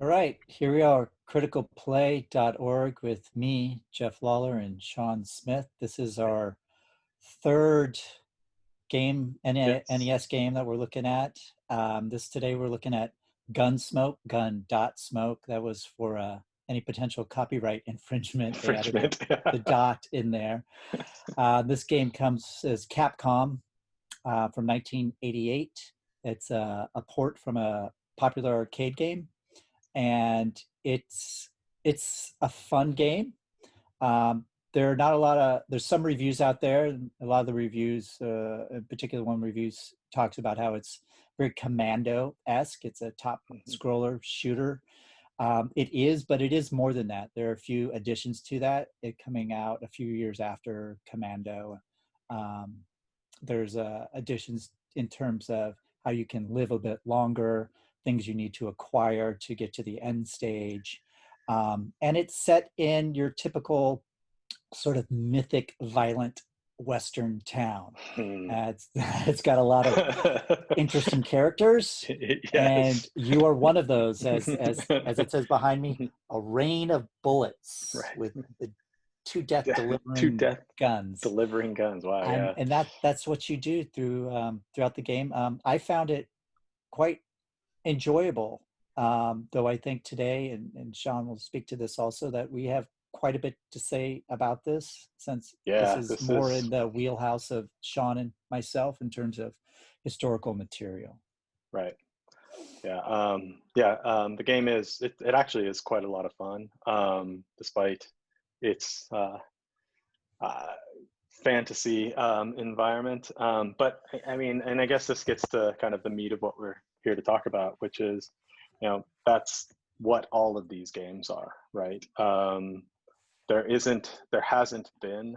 All right, here we are, criticalplay.org with me, Jeff Lawler, and Sean Smith. This is our third game, Yes. NES game that we're looking at. Today we're looking at Gun.Smoke, Gun.Smoke. That was for any potential copyright infringement. They added Infringement. the dot in there. This game comes as Capcom from 1988. It's a port from a popular arcade game, and it's a fun game. There are not a lot of there's some reviews out there. A lot of the reviews, in particular, one reviews talks about how it's very Commando-esque. It's a top Mhm. scroller shooter. It is, but it is more than that. There are a few additions to that. It coming out a few years after Commando. Um, there's additions in terms of how you can live a bit longer, things you need to acquire to get to the end stage. And it's set in your typical sort of mythic, violent Western town. Hmm. It's got a lot of interesting characters, and Yes. you are one of those, as it says behind me, a rain of bullets Right. with the two death Two delivering death guns. delivering guns. Wow. Yeah. And that's what you do throughout the game. I found it quite enjoyable, though I think today, and Sean will speak to this also, that we have quite a bit to say about this, since this Yeah. is This more is in the wheelhouse of Sean and myself in terms of historical material. right. Yeah. Yeah. The game it actually is quite a lot of fun, despite its uh, fantasy environment. But I mean, and I guess this gets to kind of the meat of what we're here to talk about, which is, that's what all of these games are, right? There hasn't been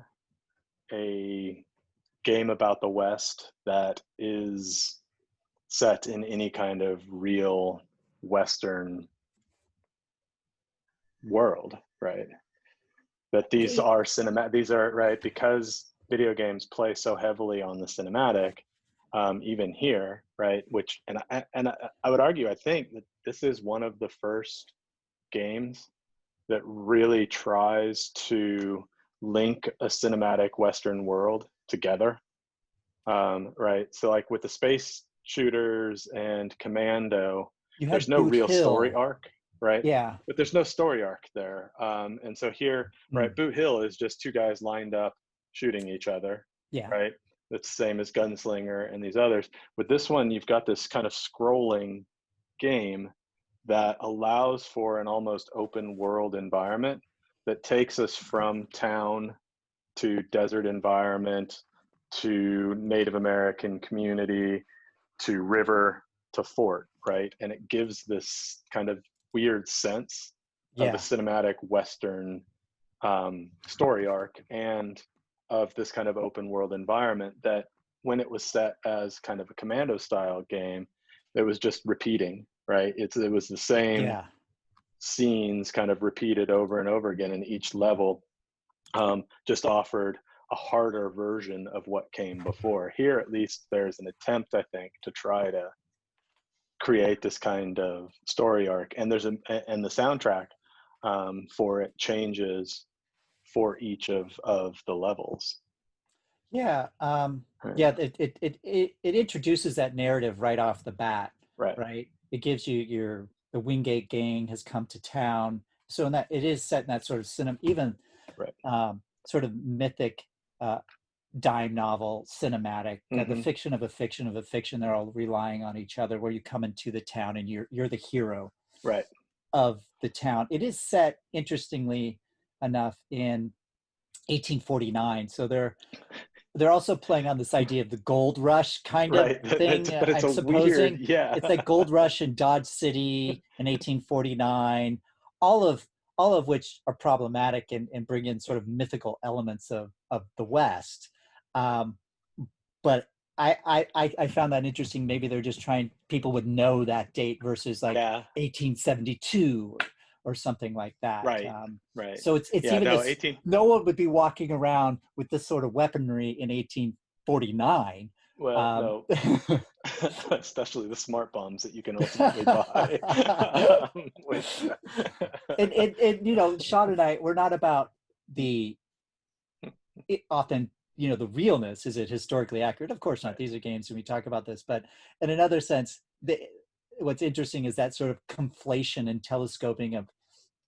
a game about the West that is set in any kind of real Western world, right? That these Yeah, are cinematic. These are right because video games play so heavily on the cinematic. Even here, right? Which I would argue, I think that this is one of the first games that really tries to link a cinematic Western world together, right? So, like with the space shooters and Commando, you there's had no Boot real story Hill. arc, right? Yeah, But there's no story arc there. And so here, right, mm, Boot Hill is just two guys lined up shooting each other, yeah, right? That's the same as Gunslinger and these others. With this one, you've got this kind of scrolling game that allows for an almost open world environment that takes us from town to desert environment to Native American community to river to fort, right? And it gives this kind of weird sense of a yeah, cinematic Western story arc and of this kind of open world environment that when it was set as kind of a Commando style game, it was just repeating, right? It was the same yeah. scenes kind of repeated over and over again, and each level just offered a harder version of what came before. Here, at least, there's an attempt, I think, to try to create this kind of story arc, and and the soundtrack for it changes for each of the levels. Yeah, Right. yeah. It introduces that narrative right off the bat, Right. right? It gives you the Wingate gang has come to town, so in that it is set in that sort of even Right. sort of mythic uh, dime novel cinematic, the Mm-hmm. fiction of a fiction of a fiction. They're all relying on each other. Where you come into the town and you're the hero Right. of the town. It is set, interestingly enough, in 1849, so they're also playing on this idea of the gold rush kind of Right. thing. But it's I'm a weird, supposing yeah. it's like gold rush in Dodge City in 1849, all of all of which are problematic and bring in sort of mythical elements of the West. Um, but I found that interesting. Maybe they're just trying people would know that date versus like Yeah. 1872 or something like that. Right. Right. So it's Yeah. even No. this. 18. No one would be walking around with this sort of weaponry in 1849, Well, Um, no, especially the smart bombs that you can ultimately buy. With and Sean and I, we're not about the often, the realness. Is it historically accurate? Of course not. right, These are games and we talk about this, but in another sense, what's interesting is that sort of conflation and telescoping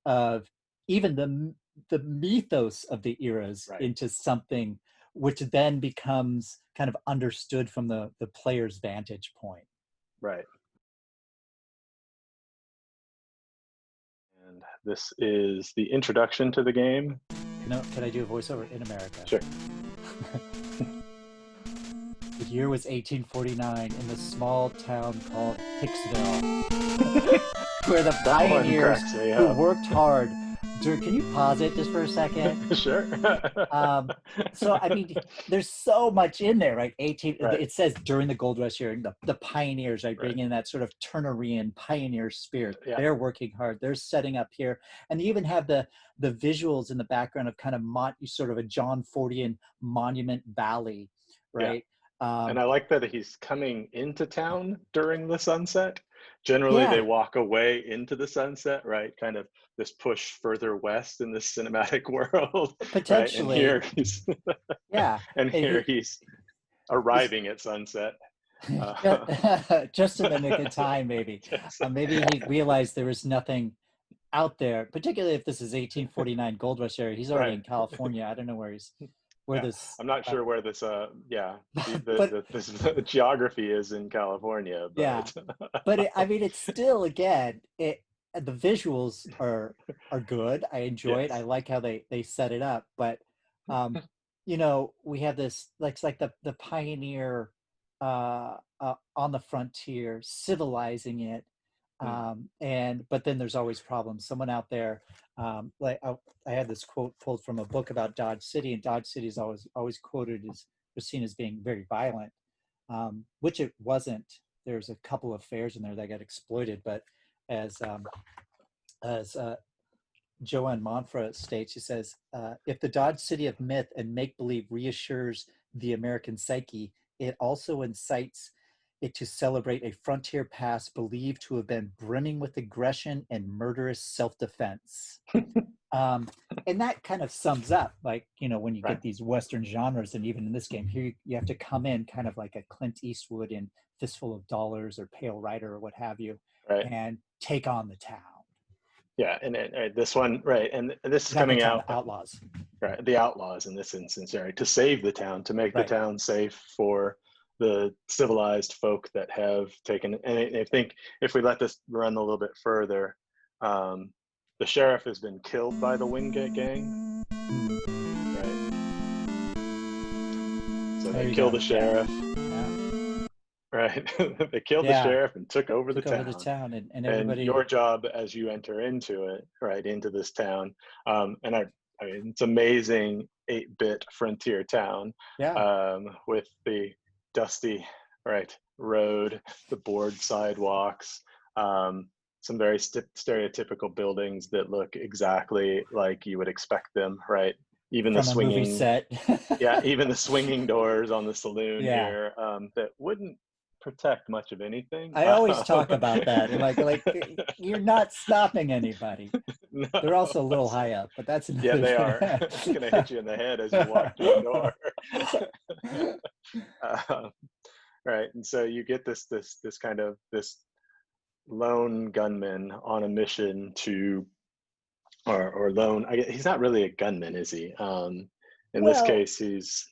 of even the mythos of the eras right, into something which then becomes kind of understood from the player's vantage point. right. And this is the introduction to the game. Can I do a voiceover in America? Sure. The year was 1849 in the small town called Hicksville, where the That one pioneers cracks me who up. worked hard. Can you pause it just for a second? Sure. So I mean, there's so much in there, right? Right, It says during the gold rush era, the pioneers, right, right. bringing in that sort of Turnerian pioneer spirit. Yeah, They're working hard. They're setting up here, and you even have the visuals in the background of kind of sort of a John Fordian Monument Valley, yeah. right? And Um, I like that he's coming into town during the sunset. Generally, they yeah, walk away into the sunset, right? Kind of this push further west in this cinematic world, right? And here potentially, he's, yeah. and And here he's he's arriving at sunset. just, Uh, just in the nick of time, maybe. yes, Maybe he realized there was nothing out there, particularly if this is 1849 gold rush area. He's already right. in California. I don't know where Yeah, this, I'm not sure where this. Yeah, but the geography is in California, yeah, but but I mean, it's still, again, the visuals are good. I enjoy it. I yes, like how they set it up, but um, we have this, like, it's like the pioneer on the frontier, civilizing it. mm, And but then there's always problems. Someone out there, like I had this quote pulled from a book about Dodge City, and Dodge City is always quoted as, was seen as being very violent, which it wasn't. There's a couple of fairs in there that got exploited, but as Joanne Monfra states, she says, if the Dodge City of myth and make-believe reassures the American psyche, it also incites it to celebrate a frontier past believed to have been brimming with aggression and murderous self-defense. Um, and that kind of sums up, like, when you right, get these Western genres, and even in this game here, you have to come in kind of like a Clint Eastwood in Fistful of Dollars or Pale Rider or what have you, right. and take on the town. Yeah, and this one, right, and this is Not the coming town, the out, Outlaws. right, the Outlaws in this instance, right, to save the town, to make the Right. town safe for the civilized folk that have taken. And I think if we let this run a little bit further, um, the sheriff has been killed by the Wingate gang, right? So There they you kill go. the Yeah. sheriff, Yeah. right? They killed the Yeah. sheriff and took over the Took over the town. town, and And your everybody. job as you enter into it, right, into this town, and I mean, it's amazing 8-bit frontier town, Yeah. with the dusty, right, road, the board sidewalks, some very stereotypical buildings that look exactly like you would expect them, right? Even the From a movie swinging, set. yeah, even the swinging doors on the saloon Yeah. here, that wouldn't protect much of anything. I always talk about that. And like you're not stopping anybody. No, They're also a little high up, but that's yeah, another they are. thing. It's gonna hit you in the head as you walk through the door. um, right, and so you get this kind of this lone gunman on a mission to, or lone. He's not really a gunman, is he? In this Well, case, he's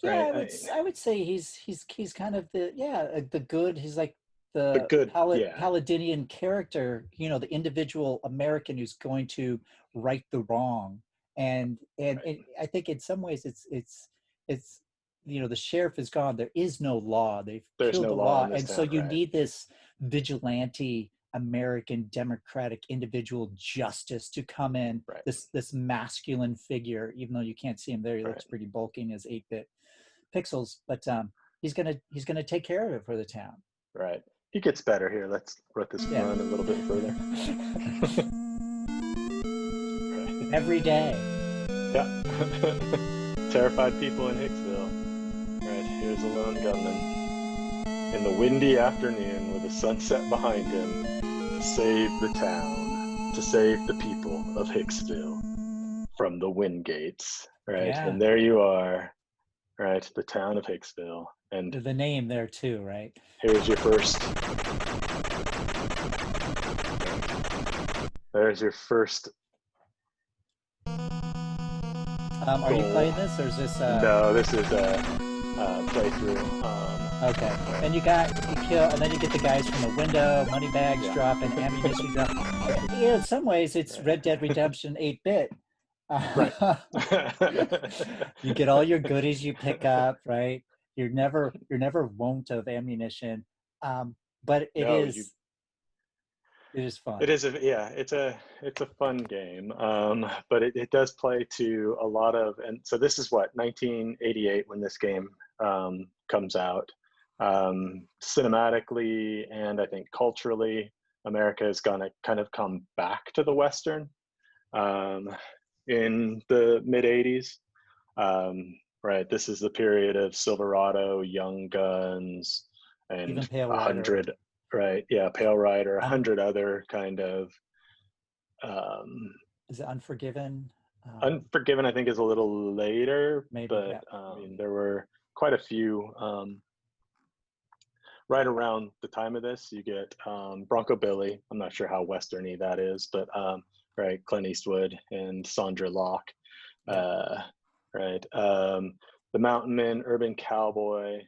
yeah, right. I would say he's kind of the good. He's like The the good, yeah, Paladinian character, the individual American who's going to right the wrong. And right. I think in some ways it's the sheriff is gone. There is no law. They've There's killed no the law law, in this and so town, you right? need this vigilante American democratic individual justice to come in, Right, this masculine figure, even though you can't see him there. He right, looks pretty bulky in his 8-bit pixels, but he's gonna take care of it for the town. right. He gets better here. Let's let this Yeah. run a little bit further. Right. Every day. Yeah. Terrified people in Hicksville. Right. here's a lone gunman in the windy afternoon with the sunset behind him to save the town, to save the people of Hicksville from the Wingates, right? Yeah. And there you are, right? The town of Hicksville. And The name there too, right? here's your first, there's your first Are you goal. playing this, or is this? No, this is a playthrough. Okay. And you kill, and then you get the guys from the window, money bags Yeah. drop, and ammunition drop. Yeah, in some ways, it's Right. Red Dead Redemption 8-bit. Right. You get all your goodies you pick up, right? You're never wont of ammunition, but it No, is fun. it is it's a fun game, but it does play to a lot of, and so this is what, 1988 when this game comes out. Cinematically and I think culturally, America is gonna kind of come back to the Western in the mid 80s. Right, this is the period of Silverado, Young Guns, Even and Pale a Rider. hundred, right? Yeah, Pale Rider, a Un- hundred other kind of. Um, Is it Unforgiven? Unforgiven, I think, is a little later, Maybe, but yeah. I mean, there were quite a few. Right around the time of this, you get Bronco Billy. I'm not sure how westerny that is, but right, Clint Eastwood and Sandra Locke. Right, The Mountain Men, Urban Cowboy,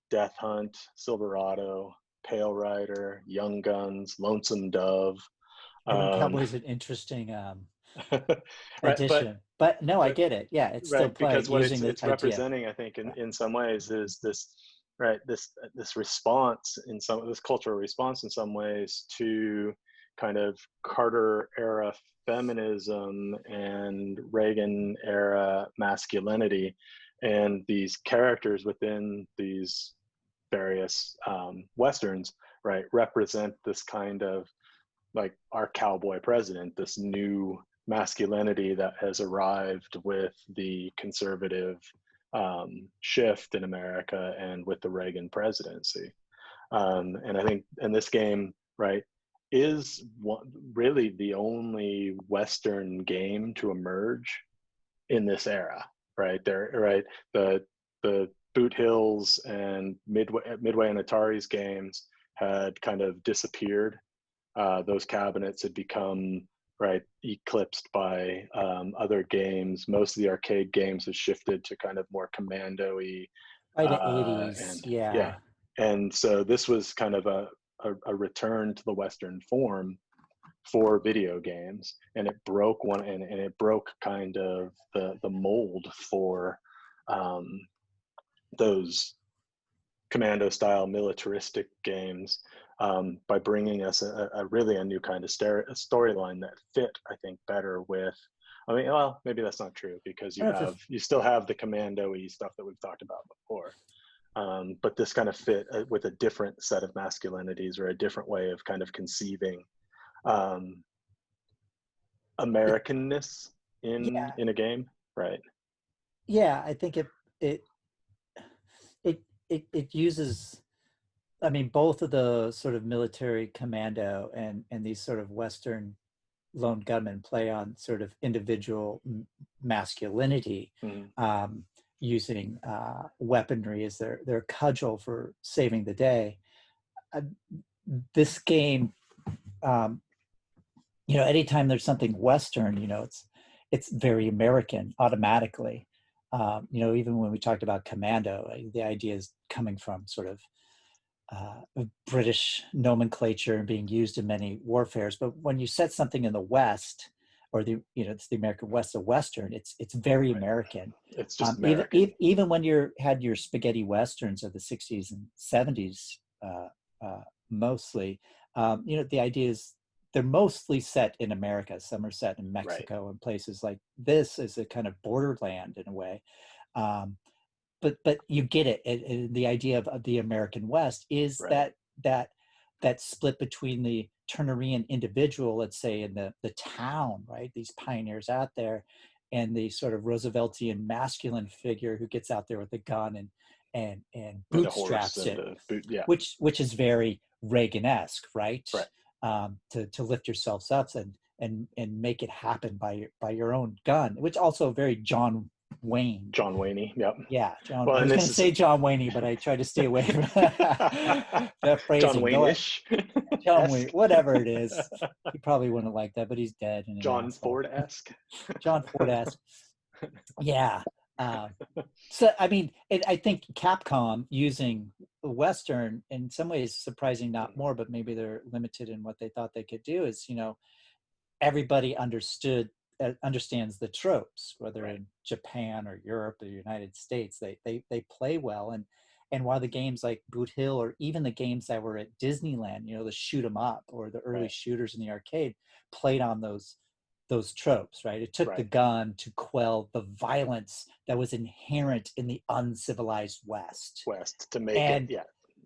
Death Hunt, Silverado, Pale Rider, Young Guns, Lonesome Dove. Urban Cowboy is an interesting Right, addition, but no, I but get it. Yeah, it's still right, play because what using the it's idea. representing, I think, in some ways, is this, right, this response, in some, this cultural response in some ways to kind of Carter era feminism and Reagan era masculinity, and these characters within these various westerns, right, represent this kind of, like, our cowboy president, this new masculinity that has arrived with the conservative shift in America and with the Reagan presidency. And I think in this game, right, is really the only Western game to emerge in this era, right? There, right, the Boot Hills and Midway and Atari's games had kind of disappeared. Those cabinets had become, right, eclipsed by other games. Most of the arcade games have shifted to kind of more commando-y, By the 80s, and yeah. yeah, and so this was kind of a return to the Western form for video games, and it broke one, and it broke kind of the mold for those commando style militaristic games, by bringing us a really a new kind of storyline that fit, I think, better with, I mean, well, maybe that's not true, because you still have the commando-y stuff that we've talked about before, but this kind of fit with a different set of masculinities, or a different way of kind of conceiving Americanness Yeah, in a game, right? yeah, I think it it uses, I mean, both of the sort of military commando and these sort of Western lone gunmen play on sort of individual masculinity, Mm-hmm. using weaponry as their cudgel for saving the day. Uh, this game, um, anytime there's something Western, it's very American automatically. Even when we talked about Commando, the idea is coming from sort of British nomenclature and being used in many warfares. But when you set something in the West, or it's the American West, the Western, it's very Right. American. It's just Even American. even when you had your spaghetti westerns of the 60s and 70s, mostly, the idea is they're mostly set in America. Some are set in Right. Mexico and places like this is a kind of borderland in a way. But you get it. The idea of the American West is Right. that split between the Turnerian individual, let's say, in the town, right? These pioneers out there, and the sort of Rooseveltian masculine figure who gets out there with a gun and And a horse bootstraps and it, a boot. Yeah. which is very Reagan-esque, right? Right. To lift yourselves up and make it happen by your own gun, which also very John Wayne. John Wayne. Yep. Yeah, John. Well, I and was going this to is say John Wayne, but I tried to stay away from that John phrasing. No, Wayne-ish. John Wayne, esque. whatever it is, he probably wouldn't like that, but he's dead and an John asshole. Ford-esque. John Ford-esque. Yeah. Um, so I mean, I think Capcom using Western in some ways surprising, not more, but maybe they're limited in what they thought they could do. Is everybody understands the tropes, whether Right. in Japan or Europe or the United States. They play well, and while the games like Boot Hill or even the games that were at Disneyland, the shoot 'em up or the early Right. shooters in the arcade played on those tropes, right? It took the Right. gun to quell the violence that was inherent in the uncivilized West, West to make it, and yeah,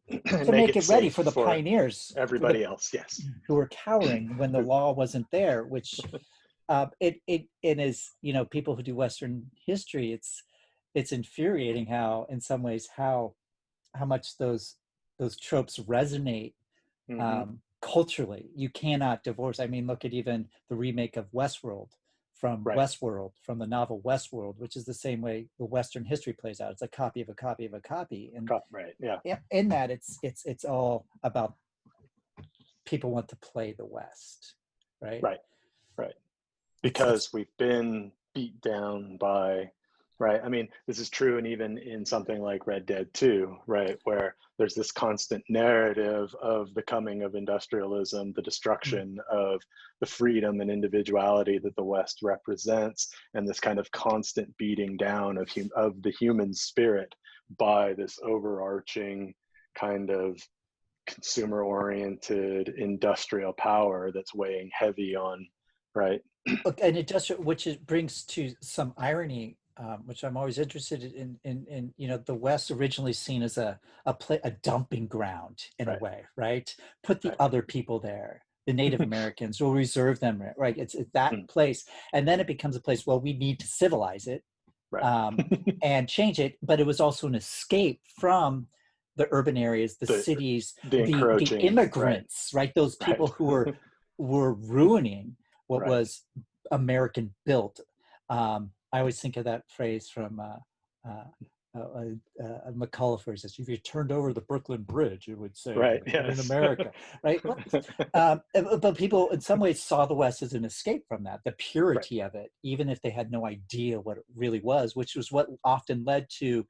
to make make it it ready safe for the for pioneers, everybody else. Yes. who were cowering when the law wasn't there. Which it is, people who do Western history, it's infuriating how, in some ways, how much those tropes resonate Mm-hmm. culturally. You cannot divorce. I mean, look at even the remake of Right. Westworld, from the novel Westworld, which is the same way the Western history plays out. It's a copy of a copy of a copy, and Right. Yeah. in that, it's all about people want to play the West, right? Right. Right. It's Because we've been beat down by, right? I mean, this is true, and even in something like Red Dead 2, right, where there's this constant narrative of the coming of industrialism, the destruction of the freedom and individuality that the West represents, and this kind of constant beating down of the human spirit by this overarching kind of consumer-oriented industrial power that's weighing heavy on, right? and it does, which it brings to some irony, which I'm always interested in. The West originally seen as a dumping ground in a Right. way, right? Put the Right. other people there, the Native Americans, we'll reserve them, right? It's that Mm. place, and then it becomes a place. Well, we need to civilize it, Right. and change it, but it was also an escape from the urban areas, the the cities, the the encroaching, right. immigrants, right? Those Right. people who were ruining what Right. was American built. I always think of that phrase from McCullough, where he says, "If you turned over the Brooklyn Bridge, it would say Right. made in Yes. America," right? But people, in some ways, saw the West as an escape from that, the Right. purity of it, even if they had no idea what it really was, which was what often led to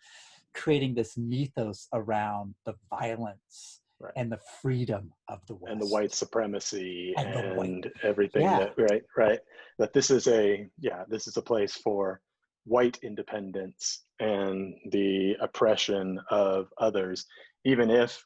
creating this mythos around the violence Right. and the freedom of the And the white West supremacy and the white. and everything Yeah, that, right, that this is a place for white independence and the oppression of others, even if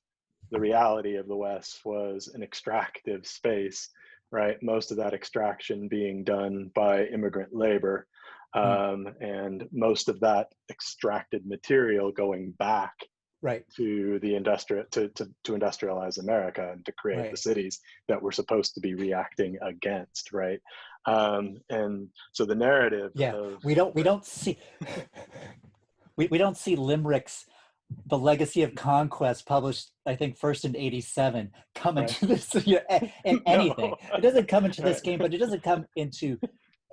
the reality of the West was an extractive space, right? Most of that extraction being done by immigrant labor, mm, and most of that extracted material going back right, to the to industrialize America and to create the right. cities that we're supposed to be reacting against, right? And so the narrative Yeah, of, we don't see we don't see limericks, the legacy of conquest, published I think first in '87, come right, into this, in anything. no, It doesn't come into this right, game, but it doesn't come into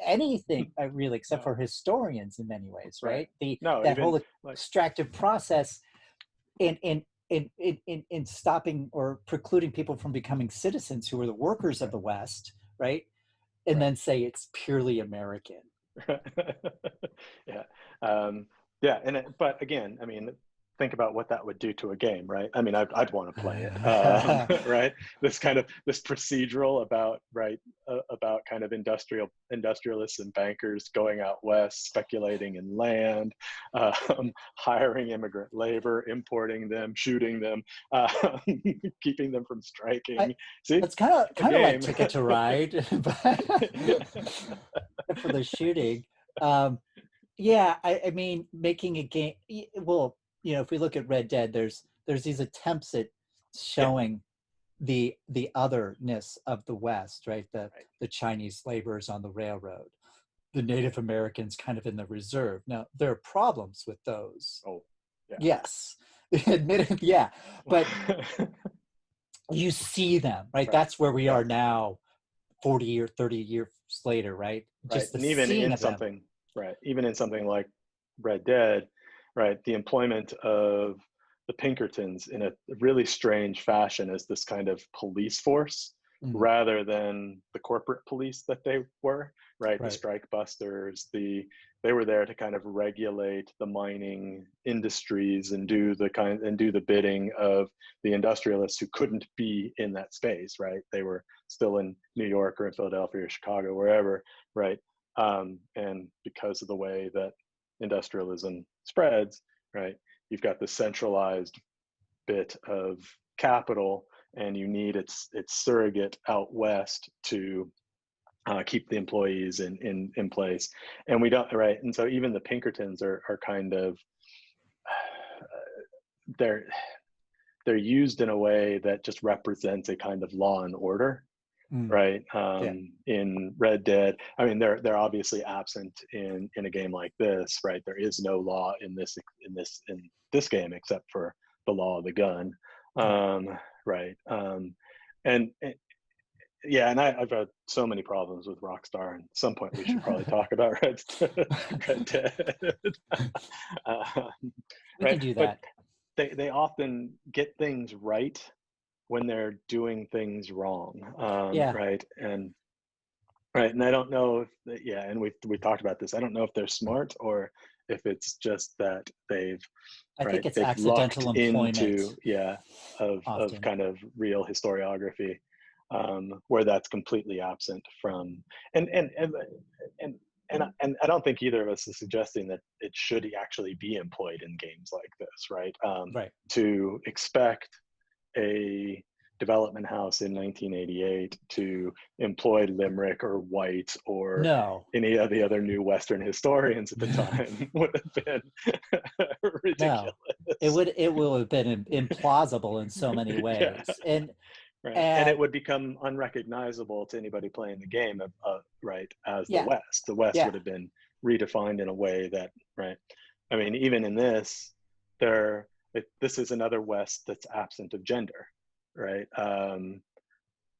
anything, really, except no, for historians in many ways, right, right? The no, That even whole like, extractive process in stopping or precluding people from becoming citizens who are the workers of right, the West, right? And right. then say it's purely American. Yeah. um, yeah, but again, I mean, think about what that would do to a game, right? I mean, I'd want to play it, right? This procedural about, right, about kind of industrialists and bankers going out west, speculating in land, hiring immigrant labor, importing them, shooting them, uh, keeping them from I, striking. See, it's kind a of like game. Ticket to Ride, for the shooting. Um, yeah, I mean, making a game. Well, if we look at Red Dead, there's these attempts at Yeah, showing the otherness of the West, right? right. The Chinese laborers on the railroad, the Native Americans kind of in the reserve. Now, there are problems with those, Oh, Yes. Admitted, yeah. But Yeah. you see them, right? Right. That's where we Right. are now, 40 or 30 years later, right? Right. Just the And even seeing in of them. something, right, even in something like Red Dead, right, the employment of the Pinkertons in a really strange fashion as this kind of police force Mm, rather than the corporate police that they were, right? The right. strike busters, they were there to kind of regulate the mining industries and do the bidding of the industrialists who couldn't be in that space, right? They were still in New York or in Philadelphia or Chicago, wherever, right? And because of the way that industrialism spreads, right, you've got the centralized bit of capital, and you need its surrogate out west to keep the employees in place. And we don't, right. And so even the Pinkertons are kind of they're they're used in a way that just represents a kind of law and order, Mm, right? yeah. In Red Dead, I mean, they're obviously absent in a game like this, right? There is no law in this game except for the law of the gun, Right. right? And yeah, and I've had so many problems with Rockstar. And at some point, we should probably talk about Red Dead, uh, We can right? do But that. they often get things right when they're doing things wrong, Yeah. right? And right, and I don't know if yeah, and we talked about this. I don't know if they're smart or if it's just that I think it's they've lucked accidental employment into yeah of often. kind of real historiography, where that's completely absent from and and and and and I don't think either of us is suggesting that it should actually be employed in games like this, right? Right. To expect a development house in 1988 to employ Limerick or White or No. any of the other new Western historians at the time would have been No. It ridiculous. would it will have been implausible in so many Yeah, ways. right. And it And would become unrecognizable to anybody playing the game, right, as the yeah, West. The West would yeah, have been redefined in a way that, right. I mean, even in this, this is another West that's absent of gender, right?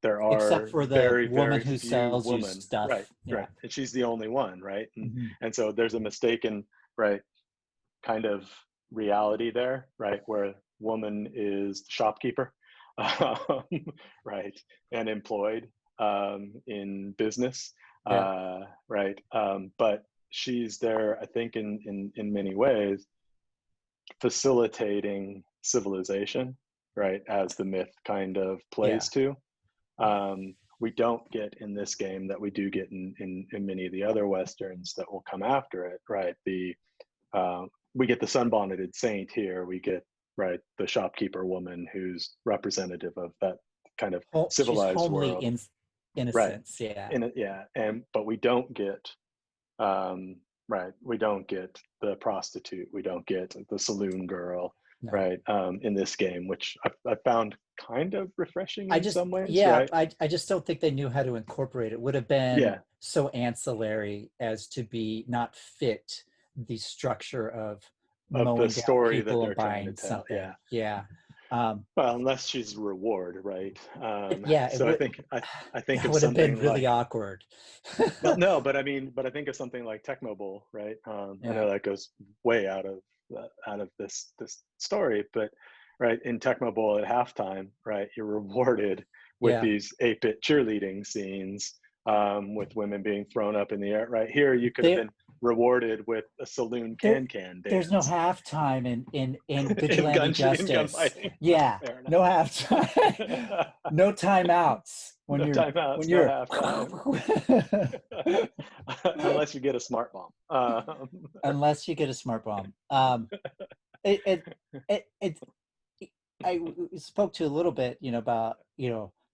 There except are for the very woman very who few sells you women, right, stuff. right, Yeah. and she's the only one, right, Mhm. and so there's a mistaken, right, kind of reality there, right, where woman is shopkeeper, um, right, and employed in business, Yeah. right, but she's there, I think, in many ways, facilitating civilization, right, as the myth kind of Yeah. plays to. We don't get in this game that we do get in many of the other westerns that will come after it, right? We get the sunbonneted saint here. We get right the shopkeeper woman who's representative of that kind of She's civilized homely world, right? innocence. Yeah. Yeah, and but we don't get um, right. We don't get the prostitute. We don't get the saloon girl, No. right? In this game, which I found kind of refreshing I in just some ways, yeah, right? I just don't think they knew how to incorporate it. Would have been Yeah, so ancillary as to be not fit the structure of of the mowing down story that people and they're trying to buying tell. something. Yeah. Yeah. Um, Well, unless she's reward, right? yeah, it So would I think that of would have been something really like awkward. well, no, but I mean, but I think of something like Tecmo Bowl, right? I Yeah. know that goes way out of this story, but right in Tecmo Bowl at halftime, right, you're rewarded with Yeah. these 8-bit cheerleading scenes, with women being thrown up in the air. Right here, you could have There been rewarded with a saloon there can there's no dance halftime in vigilante in justice. gunfighting. Yeah, Fair no enough. halftime. No timeouts when No timeouts, no you're halftime, unless you get a smart bomb. unless you get a smart bomb. It, it, it spoke to a little bit, about,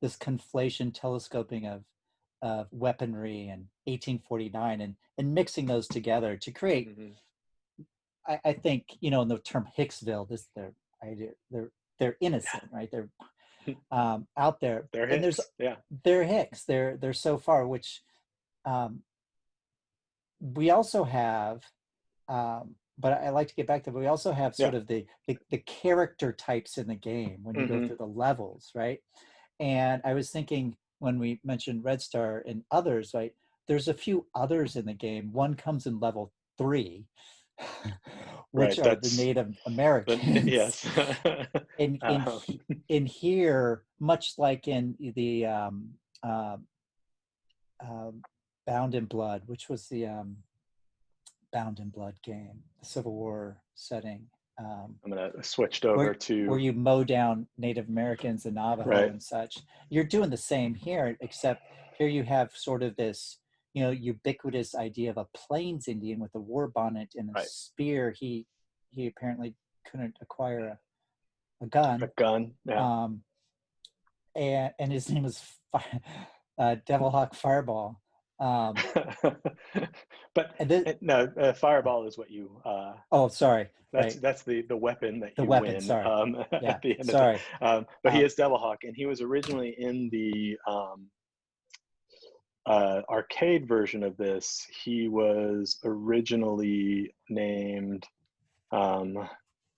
this conflation telescoping of weaponry and 1849 and mixing those together to create, Mhm. I think, in the term Hicksville, this their idea, they're innocent, right? They're out there, They're and Hicks. Yeah. they're Hicks, they're so far, which um, we also have but I like to get back to, but we also have Yeah. sort of the character types in the game when you go Hmm. through the levels, right? And I was thinking when we mentioned Red Star and others, right? There's a few others in the game. One comes in level 3, which Right. are the That's Native the Americans. yes. in in um, in here, much like in the uh, Bound in Blood, which was the Bound in Blood game, the Civil War setting, I'm gonna switched where over to you mow down Native Americans and Navajo right. and such. You're doing the same here, except here you have sort of this, ubiquitous idea of a Plains Indian with a war bonnet and a Right. spear. He apparently couldn't acquire a A gun, gun. Yeah. um, and his name was Devilhawk Fireball. Um, But and this, no, fireball is what you oh, sorry, that's right, the weapon that the you weapon. win Sorry, yeah, at the end of the sorry. but he Um, is Devilhawk, and he was originally in the arcade version of this. He was originally named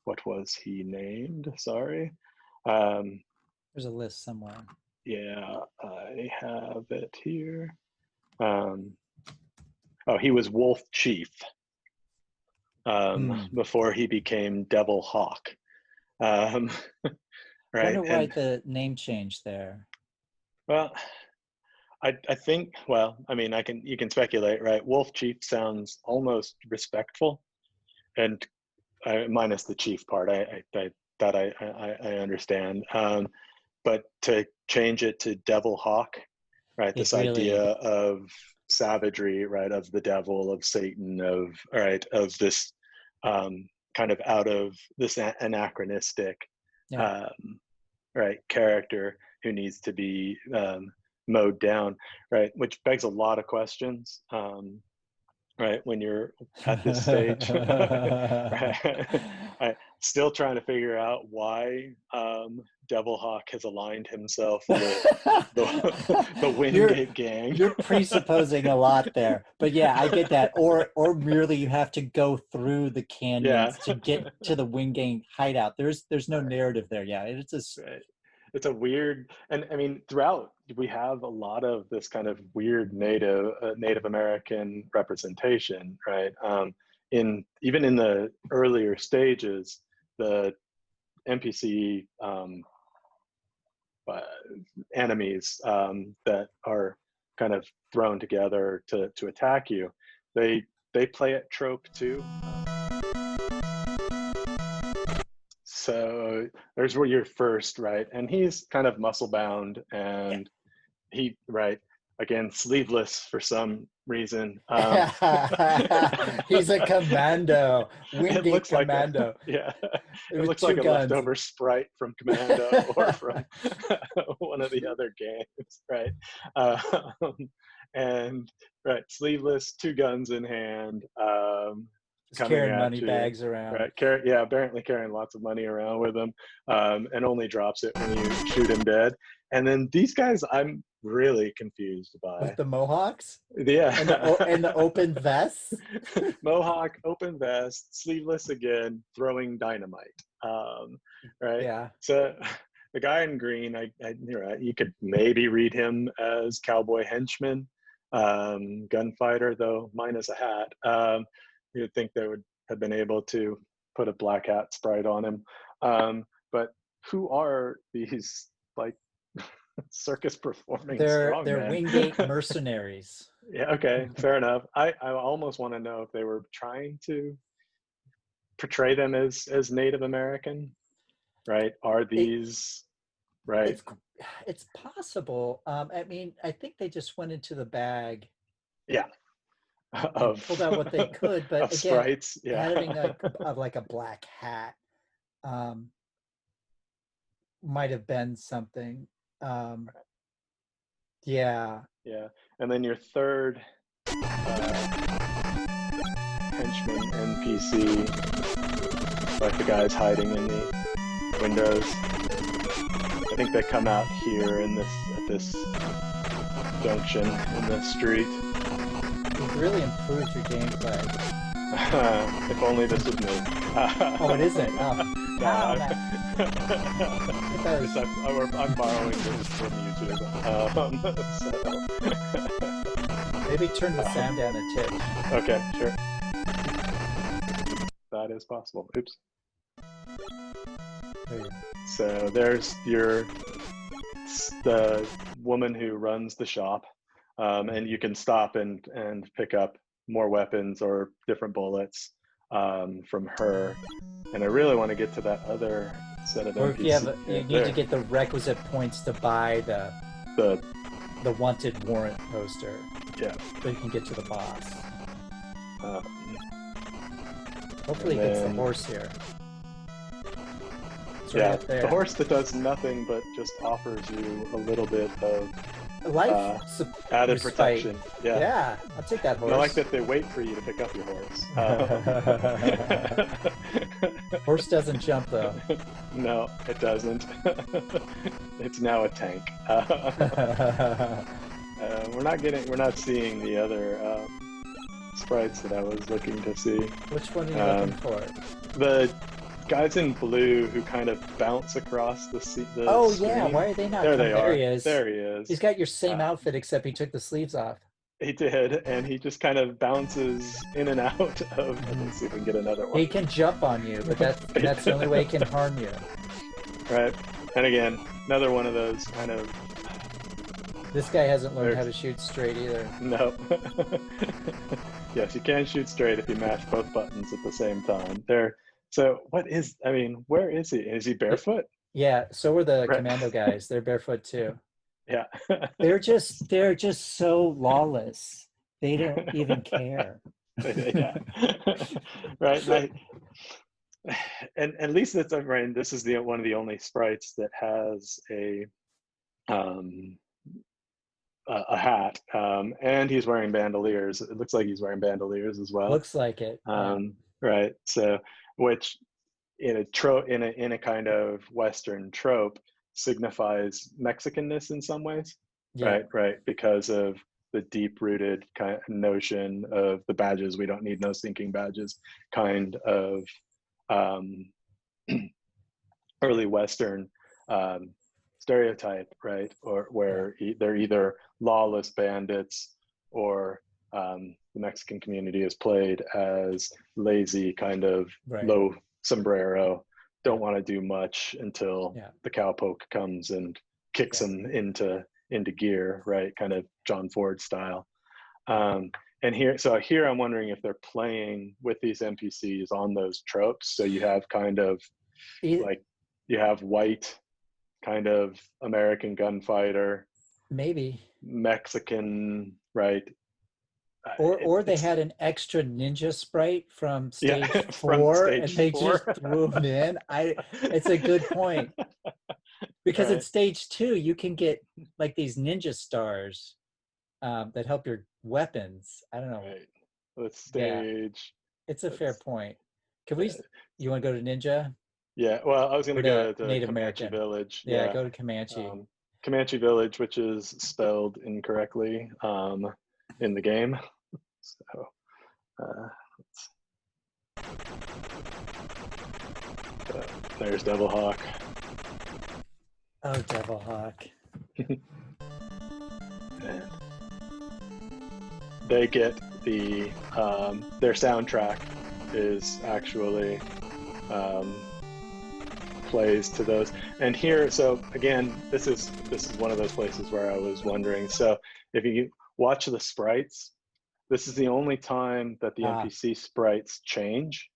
what was he named? Sorry. Um, there's a list somewhere. yeah, I have it here. Oh, he was Wolf Chief Hmm. before he became Devil Hawk. Um, right. Wonder why And the name change there. well, I think, well, I mean, you can speculate, right? Wolf Chief sounds almost respectful, and minus the chief part, I understand. But to change it to Devil Hawk, right? It This idea really, of savagery, right? Of the devil, of Satan, of right, of this kind of out of this anachronistic, yeah. um, right, character who needs to be mowed down, right? Which begs a lot of questions. Right, when you're at this stage, right? Still trying to figure out why Devil Hawk has aligned himself with the you're Wingate gang. you're presupposing a lot there, but yeah, I get that. Or merely you have to go through the Yeah, canyons to get to the Wingate hideout. There's no narrative there. Yeah, it's just right. It's a weird, and I mean, throughout we have a lot of this kind of weird Native American representation, right? In even in the earlier stages, the NPC uh, enemies that are kind of thrown together to attack you, they play at trope too. So there's where you're first, right? And he's kind of muscle bound, yeah. and he right again sleeveless for some reason. He's a commando, It Wingate looks like a commando yeah, it with looks two like a guns. leftover sprite from Commando or from one of the other games, right? Um, and right, sleeveless, two guns in hand, Just coming carrying at money you. bags around. Right, yeah, apparently carrying lots of money around with him, and only drops it when you shoot him dead. And then these guys, I'm really confused With by. the mohawks and Yeah. the open vests. Mohawk, open vest, sleeveless again, throwing dynamite. Right. Yeah. So the guy in green, you're right, you could maybe read him as cowboy henchman, gunfighter, though minus a hat. You'd think they would have been able to put a black hat sprite on him. But who are these like circus performing They're strongmen? Wingate mercenaries. Yeah, okay, fair enough. I almost want to know if they were trying to portray them as Native American, right? Are It, these right? it's it's possible. I mean, I think they just went into the bag Yeah, and of pulled out what they could. But of again, sprites. Yeah, having like a black hat um, might have been something. Um, yeah. yeah. And then your third henchman NPC, like the guys hiding in the windows. I think they come out here in this junction in the street. You've really improved your gameplay. If only this was me. Oh, it isn't. Oh, No, man. I'm borrowing this from YouTube. Maybe turn the sound down a tick. Okay, sure. That is possible. Oops. So there's the woman who runs the shop, and you can stop and pick up more weapons or different bullets from her. And I really want to get to that other set of Or if NPCs. you need to get the requisite points to buy the wanted warrant poster. Yeah. So you can get to the boss. Um, Hopefully, it's the horse here. It's right yeah, up there. the horse that does nothing but just offers you a little bit of life added protection. Yeah. Yeah, I'll take that horse. I like that they wait for you to pick up your horse. Horse doesn't jump though. No, it doesn't. It's now a tank. We're not seeing the other sprites that I was looking to see. Which one are you looking for? The guys in blue who kind of bounce across the screen. Yeah, why are they not? There he is. There he is. He's got your same outfit except he took the sleeves off. He did, and he just kind of bounces in and out of. Let's see if we can get another one. He can jump on you, but that's the only way he can harm you. Right, and again, another one of those kind of. This guy hasn't learned how to shoot straight either. No. Yes, you can shoot straight if you mash both buttons at the same time. So where is he? Is he barefoot? Yeah, so are the Commando guys. They're barefoot too. Yeah. They're just so lawless. They don't even care. Yeah. Right. And at least this is one of the only sprites that has a hat, and he's wearing bandoliers. It looks like he's wearing bandoliers as well. Looks like it. Right. So, which in a kind of Western trope signifies Mexicanness in some ways. Yeah. Right. Because of the deep-rooted kind of notion of the badges. We don't need no sinking badges. Kind of early Western stereotype, right? Or where they're either lawless bandits or the Mexican community is played as lazy, kind of low sombrero, don't want to do much until the cowpoke comes and kicks them into gear, right? Kind of John Ford style. And here I'm wondering if they're playing with these NPCs on those tropes. So you have kind of you have white kind of American gunfighter, maybe Mexican, right? Or they had an extra ninja sprite from stage 4 and they just threw them in. It's a good point. Because in stage 2 you can get like these ninja stars that help your weapons. I don't know. Right. Let's stage. It's a fair point. You want to go to ninja? Yeah, well, I was going to go to Native Comanche American Village. Yeah, go to Comanche. Comanche Village, which is spelled incorrectly in the game. So, there's Devil Hawk. Oh, Devil Hawk. And they get their soundtrack is actually plays to those. And here, so again, this is one of those places where I was wondering. So if you watch the sprites, this is the only time that the NPC sprites change.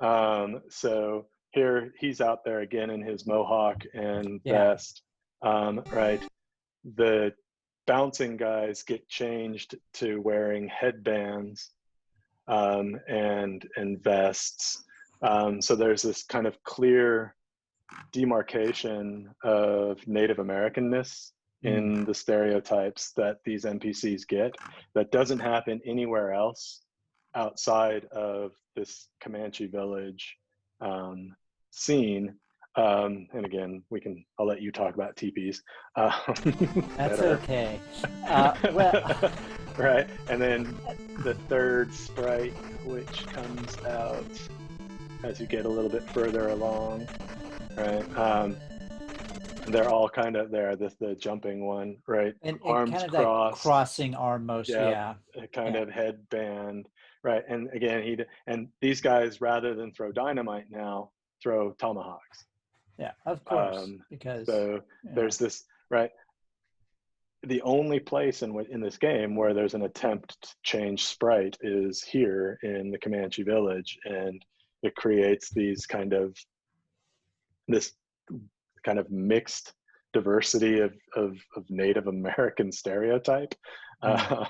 So here he's out there again in his mohawk and vest, right? The bouncing guys get changed to wearing headbands and vests. So there's this kind of clear demarcation of Native Americanness in the stereotypes that these NPCs get that doesn't happen anywhere else outside of this Comanche Village scene. And again, I'll let you talk about teepees. That's okay. Well, right? And then the third sprite, which comes out as you get a little bit further along, right? They're all kind of there. The jumping one, right? And Arms kind of that crossed. crossing arm motion. Yep, Yeah. a kind Yeah. of headband, right? And again, and these guys, rather than throw dynamite now, throw tomahawks. Yeah, of course, because, So you know, there's this, right? The only place in this game where there's an attempt to change sprite is here in the Comanche village, and it creates this kind of mixed diversity of Native American stereotype, um,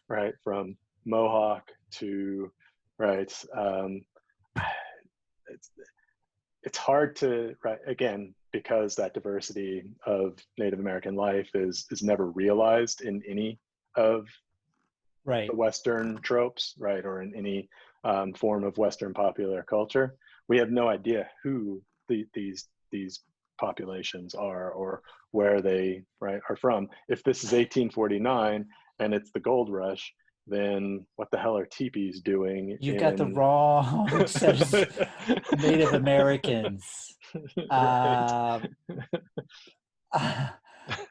right? From Mohawk to, right? It's it's hard to, right, again, because that diversity of Native American life is never realized in any of right. the Western tropes, right, or in any form of Western popular culture. We have no idea who these populations are or where they, right, are from. If this is 1849 and it's the gold rush, then what the hell are teepees doing You've got the in wrong set of Native Americans. right?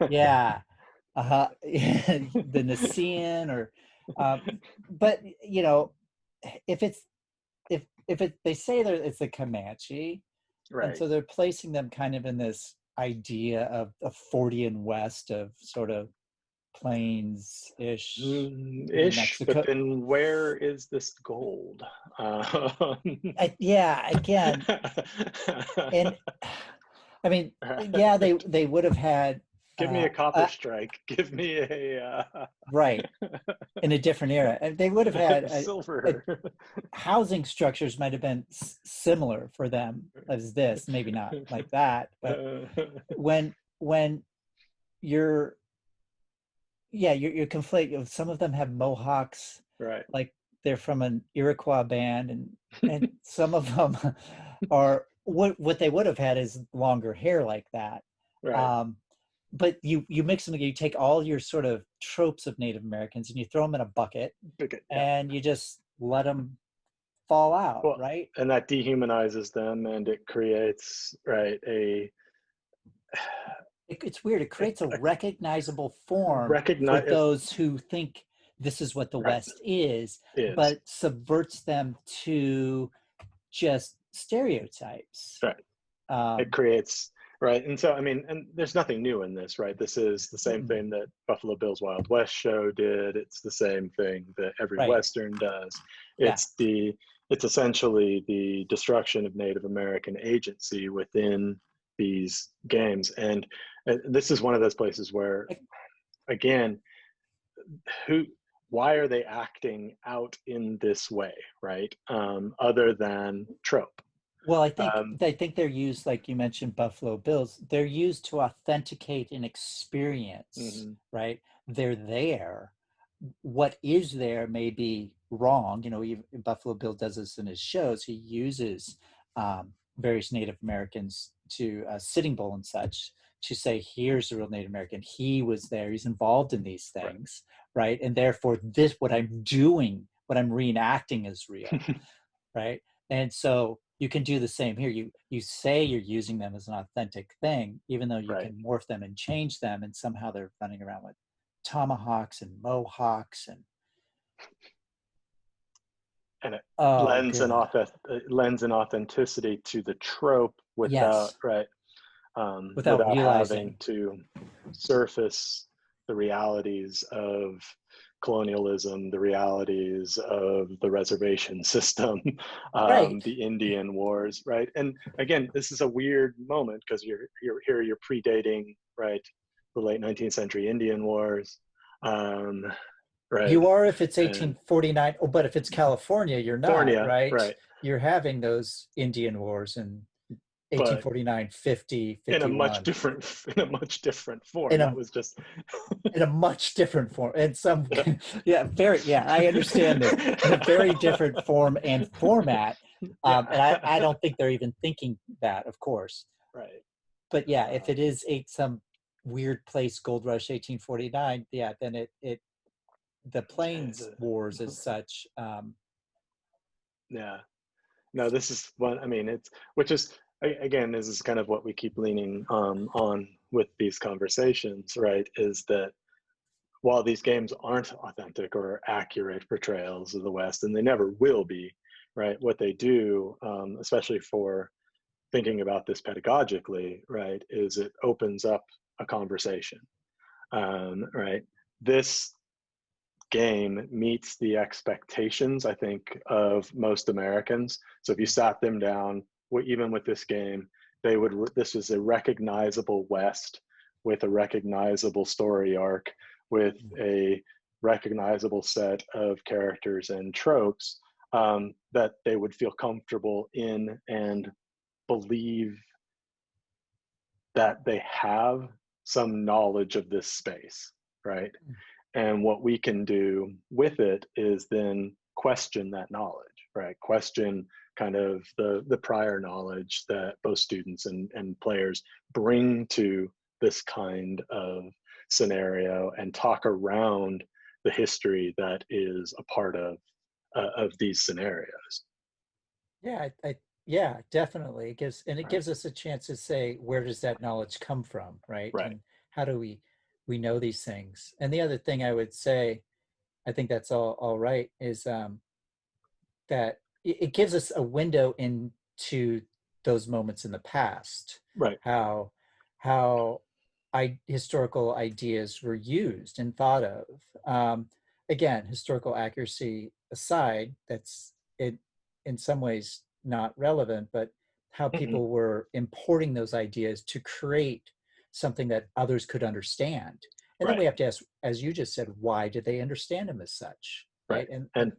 Yeah. The Nicean or, but you know, if it's if it they say that it's a Comanche, and Right. so they're placing them kind of in this idea of a Fortean West of sort of plains-ish New Ish, but Mexico. then where is this gold? Um, Yeah, again, and I mean, yeah, right. they would have had Give me uh, a copper uh strike. Give me a right in a different era, and they would have had a silver. housing structures might have been similar for them as this, maybe not like that, but when you're yeah you're conflating. Some of them have mohawks, Right. like they're from an Iroquois band, and some of them are what they would have had is longer hair like that. Right. um but you mix them together, you take all your sort of tropes of Native Americans and you throw them in a bucket Yeah. and you just let them fall out, Well, right? and that dehumanizes them, and it creates, right, It's weird. It creates a a recognizable form for recognize, those who think this is what the right, West is, is but subverts them to just stereotypes. right. It Um, creates, right. And so, I mean, and there's nothing new in this, right? This is the same thing that Buffalo Bill's Wild West show did. It's the same thing that every right. Western does. Yeah. It's essentially the destruction of Native American agency within these games. And this is one of those places where, again, who, why are they acting out in this way, right? Other than trope. Well, Um, I think they're used, like you mentioned, Buffalo Bills. They're used to authenticate an experience, mhm, right? They're there. What is there may be wrong. You know, even Buffalo Bill does this in his shows. He uses various Native Americans to Sitting Bull and such to say, here's the real Native American. He was there. He's involved in these right. things, right? And therefore, this what I'm doing, what I'm reenacting, is real, right? And so you can do the same here. You say you're using them as an authentic thing, even though you Right. can morph them and change them, and somehow they're running around with tomahawks and mohawks and And it oh lends an good. lends an authenticity to the trope without, Yes, right, without without having realizing. to surface the realities of colonialism, the realities of the reservation system, Right. the Indian Wars, right? And again, this is a weird moment because you're predating, right, the late 19th century Indian Wars, um, right, You are if it's and 1849. Oh, but if it's California, you're not, California, right? right, You're having those Indian wars in but 1849, 50, in a much 51 different in a much different form. in That a was just in a much different form and some yeah very yeah I understand this, in a very different form and format. And I yeah. don't think they're even thinking that, of course. Right. But yeah, if it Um, is some weird place, gold rush 1849, yeah, then it the planes wars as such. Yeah. No, this is one. I mean, it's which is again, this is kind of what we keep leaning on with these conversations, right? Is that while these games aren't authentic or accurate portrayals of the West, and they never will be, right? What they do, especially for thinking about this pedagogically, right, is it opens up a conversation, right? This game meets the expectations, I think, of most Americans. So if you sat them down, even with this game, they would. This is a recognizable West with a recognizable story arc, with a recognizable set of characters and tropes that they would feel comfortable in and believe that they have some knowledge of this space, right? And what we can do with it is then question that knowledge, right? Question kind of the prior knowledge that both students and players bring to this kind of scenario and talk around the history that is a part of these scenarios. Yeah, yeah, definitely. It Right. gives us a chance to say, where does that knowledge come from, right? Right. And how do we know these things? And the other thing I would say, I think that's all right, is that it gives us a window into those moments in the past, Right. how historical ideas were used and thought of. Again, historical accuracy aside, that's it in some ways not relevant, but how Mm-hmm. people were importing those ideas to create something that others could understand. And then Right. we have to ask, as you just said, why did they understand them as such, Right. right? And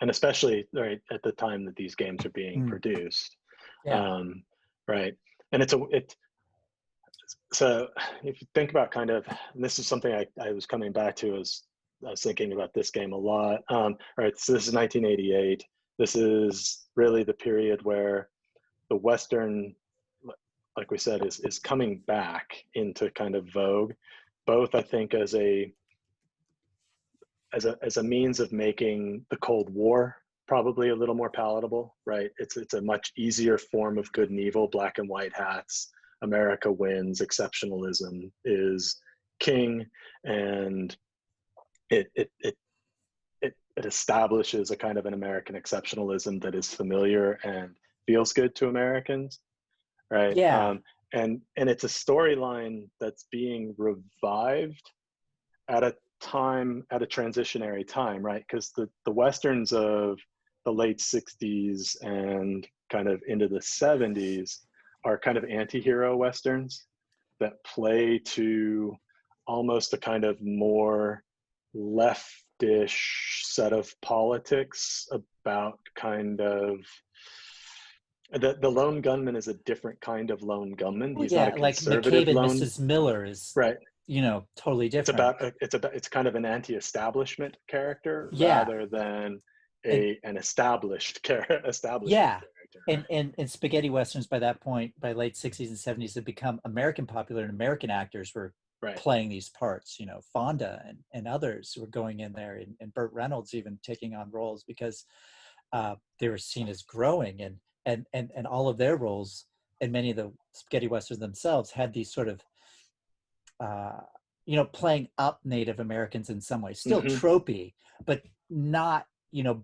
And especially right at the time that these games are being mm, produced, yeah, um, right? And it so if you think about kind of, and this is something I was coming back to as I was thinking about this game a lot. Right, so this is 1988. This is really the period where the Western, like we said, is coming back into kind of vogue, both I think as a means of making the Cold War probably a little more palatable, right? It's a much easier form of good and evil, black and white hats. America wins, exceptionalism is king, and it establishes a kind of an American exceptionalism that is familiar and feels good to Americans, right? yeah. And it's a storyline that's being revived at a time, at a transitionary time, right? Because the westerns of the late 60s and kind of into the 70s are kind of anti-hero westerns that play to almost a kind of more leftish set of politics about kind of the lone gunman is a different kind of lone gunman. Well, He's not a yeah, like McCabe conservative and lone, Mrs. Miller is, right? totally different. It's kind of an anti-establishment character Yeah, rather than and an establishment yeah, character, and right? and and spaghetti westerns by that point, by late 60s and 70s, had become American popular, and American actors were Right. playing these parts. Fonda and others were going in there, and Burt Reynolds even taking on roles because they were seen as growing, and all of their roles, and many of the spaghetti westerns themselves had these sort of uh, playing up Native Americans in some way, still Mm-hmm. tropey, but not,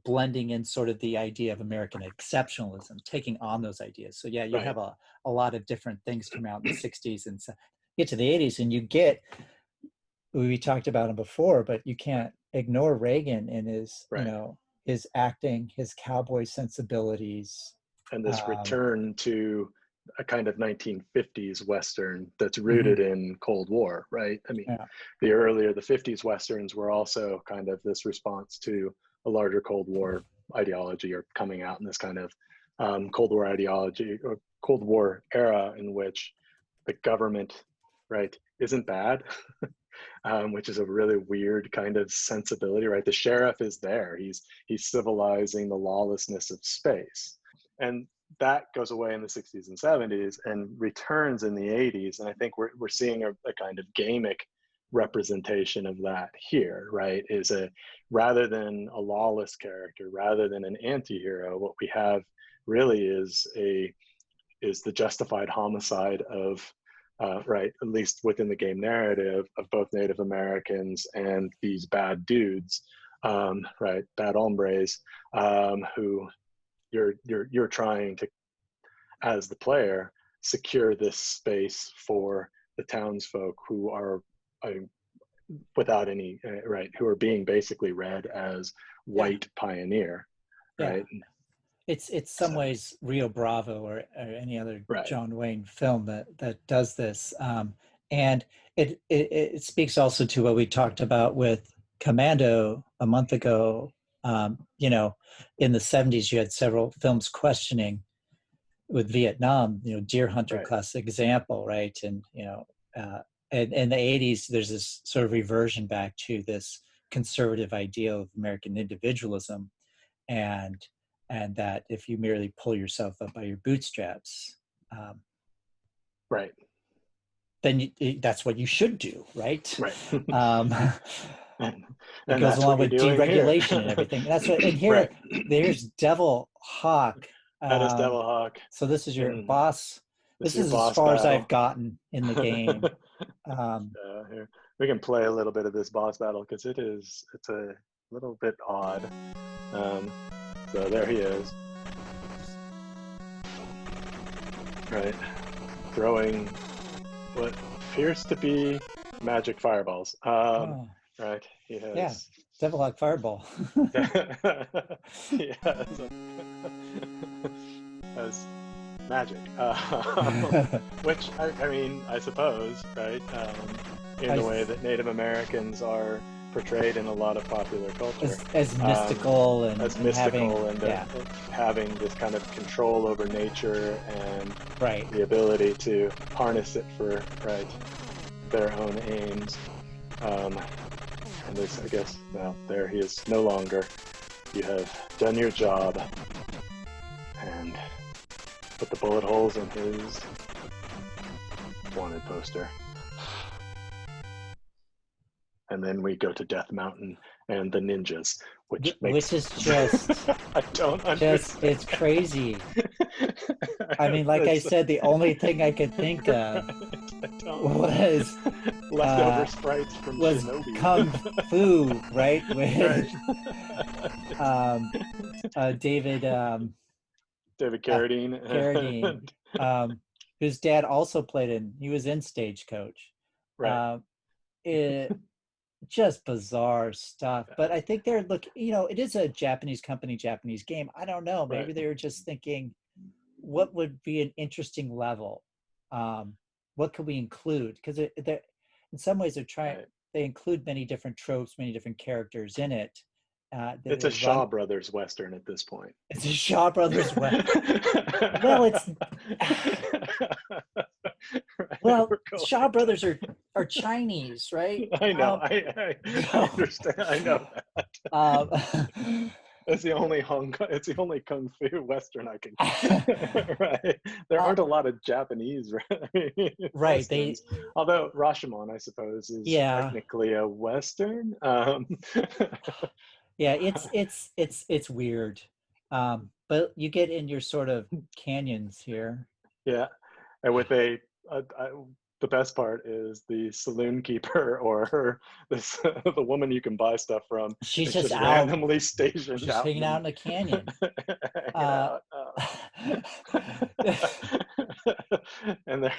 blending in sort of the idea of American exceptionalism, taking on those ideas. So yeah, you Right. have a lot of different things come out in the 60s, and so get to the 80s, and you get, we talked about him before, but you can't ignore Reagan and his, Right. his acting, his cowboy sensibilities. And this Um, return to a kind of 1950s Western that's mhm, rooted in Cold War, right? I mean, yeah, the 50s Westerns were also kind of this response to a larger Cold War ideology, or coming out in this kind of Cold War ideology or Cold War era in which the government, right, isn't bad, which is a really weird kind of sensibility, right? The sheriff is there. He's civilizing the lawlessness of space, and that goes away in the 60s and 70s and returns in the 80s. And I think we're seeing a kind of gamic representation of that here, right? Is a rather than a lawless character, rather than an anti-hero, what we have really is the justified homicide of right, at least within the game narrative, of both Native Americans and these bad dudes, right, bad hombres, who you're trying to, as the player, secure this space for the townsfolk who are without any right, who are being basically read as Yeah. white pioneer, Yeah. right? It's some So, ways Rio Bravo or any other right, John Wayne film that does this, and it speaks also to what we talked about with Commando a month ago. You know, in the 70s, you had several films questioning with Vietnam. You know, Deer Hunter, right, classic example, right? And you know, and in the 80s, there's this sort of reversion back to this conservative ideal of American individualism, and that if you merely pull yourself up by your bootstraps, um, right, then that's what you should do, right? right. um, and, it and goes that's what along you're with doing here. deregulation and everything. That's what. And here, Right. there's Devil Hawk. That is Devil Hawk, So this is your and boss. this is This your is as boss far as I've battle. gotten in the game. Um, Here. We can play a little bit of this boss battle because it's a little bit odd. Um, so there he is, right, throwing what appears to be magic fireballs. oh, Right, he yeah, has. Devil Hawk Fireball. He has, has magic, which I mean, I suppose, right, in the I, way that Native Americans are portrayed in a lot of popular culture, as mystical as and having, mystical, and yeah, having this kind of control over nature and right. the ability to harness it for, right, their own aims. And this, I guess, well, there he is no longer. You have done your job and put the bullet holes in his wanted poster. And then we go to Death Mountain and the ninjas, which makes, Which is just I don't understand. it's crazy. I mean, like I said, the only thing I could think of was leftover sprites from was Shinobi. Kung Fu, right? With Right. David David Carradine. Carradine, whose dad also played in. He was in Stagecoach. Right. It just bizarre stuff. But I think they're looking. You know, it is a Japanese company, Japanese game. I don't know. Maybe Right. they were just thinking, what would be an interesting level? What could we include? Because in some ways they're trying. Right. They include many different tropes, many different characters in it. It's a Shaw Brothers Western at this point. It's a Shaw Brothers. Well, it's well, Shaw Brothers are Chinese, right? I know. I understand. I know that. It's the only it's the only kung fu Western I can. Right. There aren't a lot of Japanese right. Westerns. Although Rashomon, I suppose, is technically a Western. Yeah, it's weird. But you get in your sort of canyons here. Yeah, and with the best part is the saloon keeper or the woman you can buy stuff from. She's just out, randomly stationed, just hanging out in the canyon. And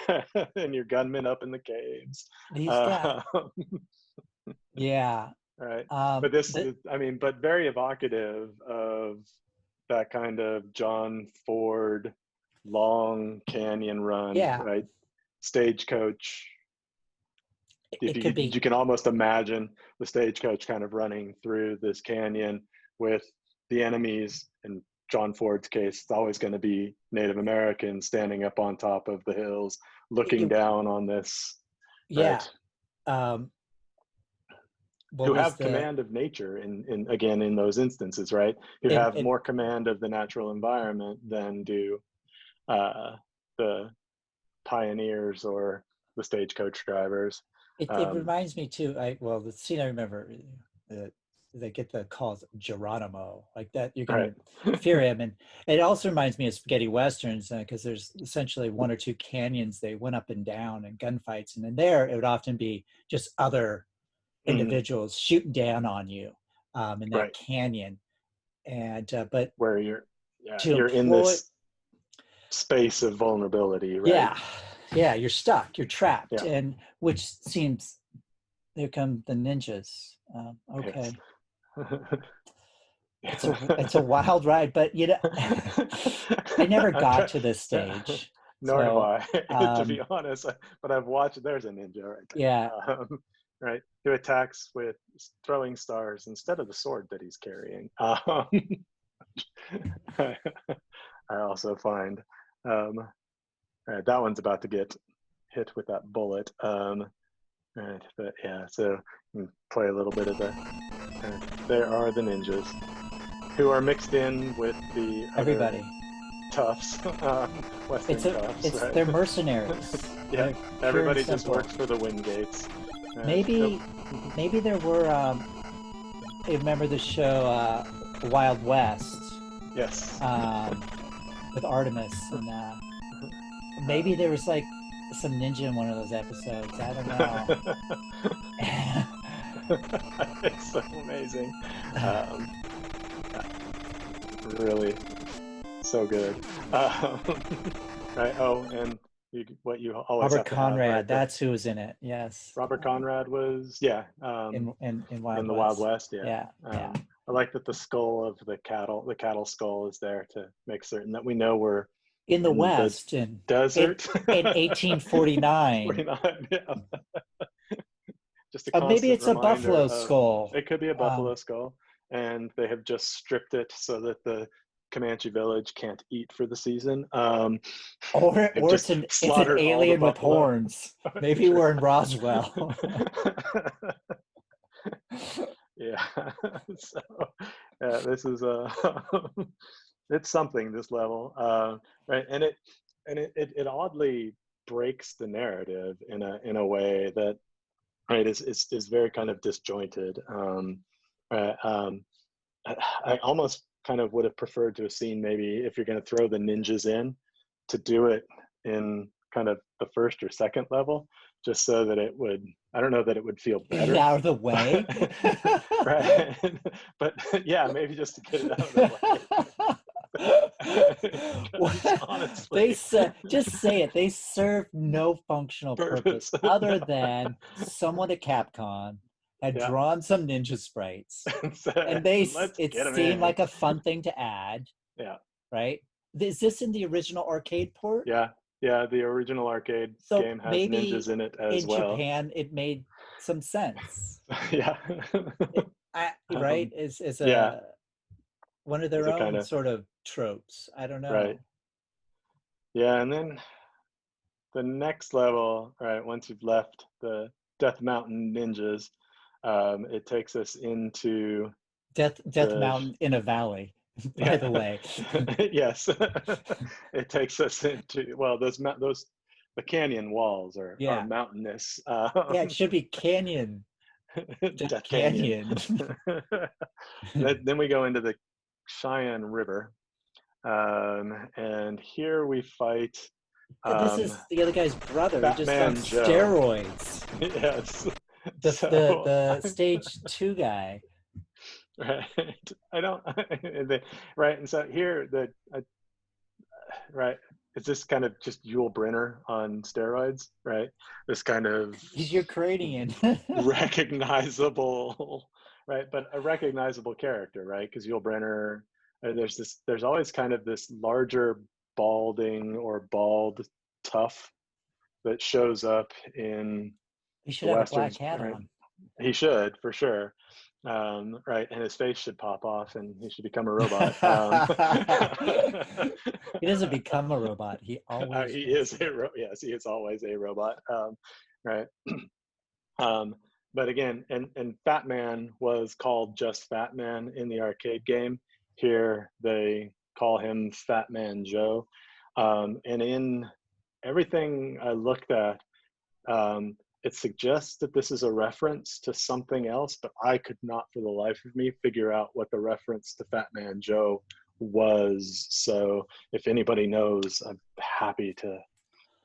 and your gunmen up in the caves. These guys. Yeah. Right. But I mean, but very evocative of that kind of John Ford long canyon run, right? Stagecoach. You can almost imagine the stagecoach kind of running through this canyon with the enemies. In John Ford's case, it's always going to be Native Americans standing up on top of the hills, looking down on this. Yeah. Right? Who have command of nature again in those instances, right? Who have more command of the natural environment than do the pioneers or the stagecoach drivers. It reminds me too. Well, the scene I remember, uh, they get the calls Geronimo, like that. You're Right. gonna fear him, and it also reminds me of spaghetti westerns because there's essentially one or two canyons they went up and down and gunfights, and in there it would often be just other Mhm. individuals shooting down on you in that Right. canyon, and but Where you're, yeah, to you're in employ, this space of vulnerability, right? yeah, yeah, you're stuck, you're trapped, Yeah. and which seems there come the ninjas. Yes. Okay. It's a wild ride, but you know, I never I'm got trying, to this stage. nor have So, I, to be um, honest. But I've watched. There's a ninja right yeah, there, right? Who attacks with throwing stars instead of the sword that he's carrying. I also find that one's about to get hit with that bullet. Right, but yeah, so you can play a little bit of the. There are the ninjas who are mixed in with the other everybody. toughs, Western toughs, right? They're mercenaries. Yeah, They're pure and everybody just simple. works for the Wingates. Nope. Maybe, maybe there were. I remember the show Wild West Yes. um, with Artemis, and maybe there was like some ninja in one of those episodes. I don't know. It's so amazing. Um, really, so good. Um, right. Oh, and what you always Robert have to have, right? Conrad, that's who was in it. Yes, Robert Conrad was, yeah, in in Wild the Wild West. West, yeah. Yeah, yeah. I like that the skull of the cattle skull is there to make certain that we know we're In the in the West, in desert. in 1849. 49, yeah. Just a Maybe constant it's a reminder buffalo of skull, it could be a buffalo skull, and they have just stripped it so that the Comanche village can't eat for the season. They've or just it's an slaughtered all the alien with buffalo. horns. Maybe we're in Roswell. Yeah. So yeah, this is a it's something, this level, right? And it oddly breaks the narrative in a way that, right, is very kind of disjointed. Right, I almost kind of would have preferred to have seen, maybe if you're going to throw the ninjas in, to do it in kind of the first or second level, just so that it would, I don't know that it would feel Get it better. out of the way. Right. But yeah, maybe just to get it out of the way. Because They honestly, said, just say it. They serve no functional purpose purpose. other No. than someone at Capcom had Yeah. drawn some ninja sprites, So, and let's it get them seemed in. like a fun thing to add, Yeah. right? Is this in the original arcade port? Yeah. Yeah. The original arcade So game has ninjas maybe in it as in well. Japan it made some sense. Yeah. Right? um, Is yeah. a one of As their a kind own of, sort of tropes. I don't right. know. Yeah. And then the next level, right, once you've left the Death Mountain ninjas, it takes us into Death the, Mountain in a valley, by yeah. the way. Yes. It takes us into, well, those the canyon walls are Yeah. mountainous. Yeah, it should be Canyon. Death Death Canyon. Canyon. Then we go into the Cheyenne River, and here we fight This um, is the other guy's brother, just on Batman Joe. steroids. Yes. So The stage 2 guy. right, I don't. Right, and so here right, it's this kind of just Yul Brynner on steroids, right? This kind of He's Ukrainian. recognizable, right, but a recognizable character, right? Because Yul Brynner, there's always kind of this larger balding or bald tough that shows up in He the should have a black westerns, hat right? on. He should, for sure. Right, and his face should pop off, and he should become a robot. He doesn't become a robot. He always He is. is yes, he is always a robot. Right. Um, but again, and Fat Man was called just Fat Man in the arcade game. Here they call him Fat Man Joe. And in everything I looked at, it suggests that this is a reference to something else, but I could not for the life of me figure out what the reference to Fat Man Joe was. So if anybody knows, I'm happy to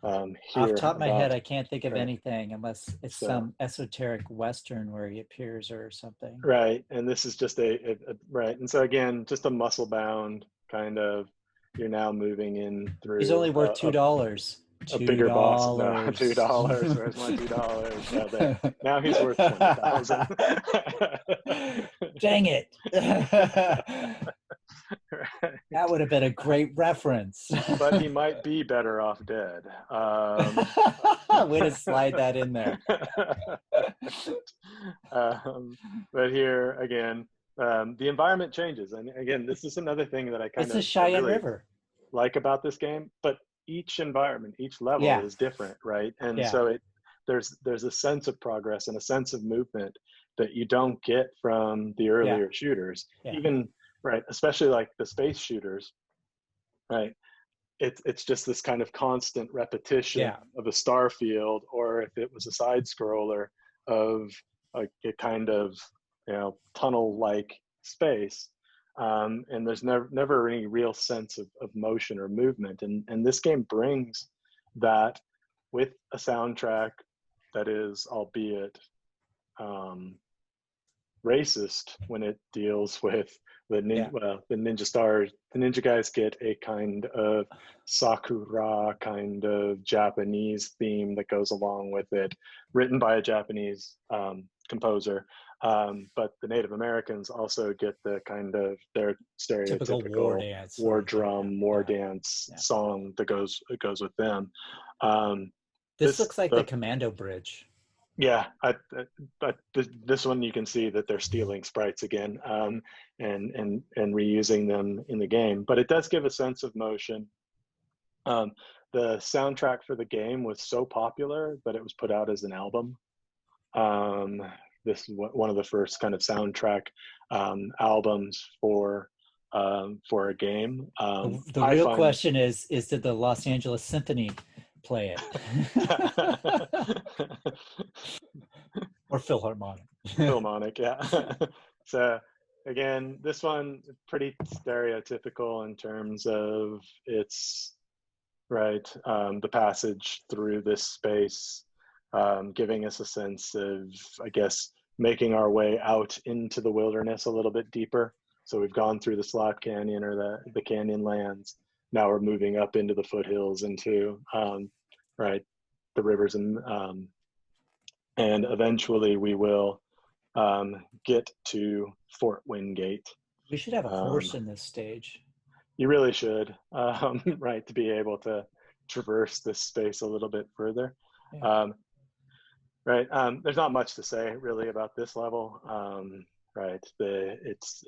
Off hear the top of my head, about. I can't think of Right. anything unless it's So some esoteric Western where he appears or something. right, and this is just a right, and so again, just a muscle bound kind of. You're now moving in He's through only worth $2. a Two bigger boss. No, dollars. $2. Where's my $2? Yeah, there. Now he's worth 20,000. Dang it. Right. That would have been a great reference. But he might be better off dead. Way to slide that in there. But here again, the environment changes, and again, this is another thing that It's the I Cheyenne really River. like about this game. But each environment, each level Yeah. is different, right? And Yeah. so there's a sense of progress and a sense of movement that you don't get from the earlier shooters, even right, especially like the space shooters, right? It's just this kind of constant repetition of a star field, or if it was a side scroller of like a kind of tunnel like space, and there's never any real sense of motion or movement, and this game brings that with a soundtrack that is, albeit racist when it deals with the ninja stars. The ninja guys get a kind of sakura kind of Japanese theme that goes along with it, written by a Japanese composer. But the Native Americans also get the kind of their stereotypical war drum, war dance song that goes with them. This looks like the Commando Bridge. Yeah, but this one you can see that they're stealing sprites again, and reusing them in the game. But it does give a sense of motion. The soundtrack for the game was so popular that it was put out as an album. This is one of the first kind of soundtrack albums for a game. The real question is did the Los Angeles Symphony play it? Or Philharmonic. Philharmonic, yeah. So again, this one pretty stereotypical in terms of its the passage through this space, giving us a sense of, I guess, making our way out into the wilderness a little bit deeper. So we've gone through the slot canyon or the canyon lands. Now we're moving up into the foothills, into the rivers, and eventually we will get to Fort Wingate. We should have a horse in this stage. You really should, right, to be able to traverse this space a little bit further. Yeah. There's not much to say really about this level. It's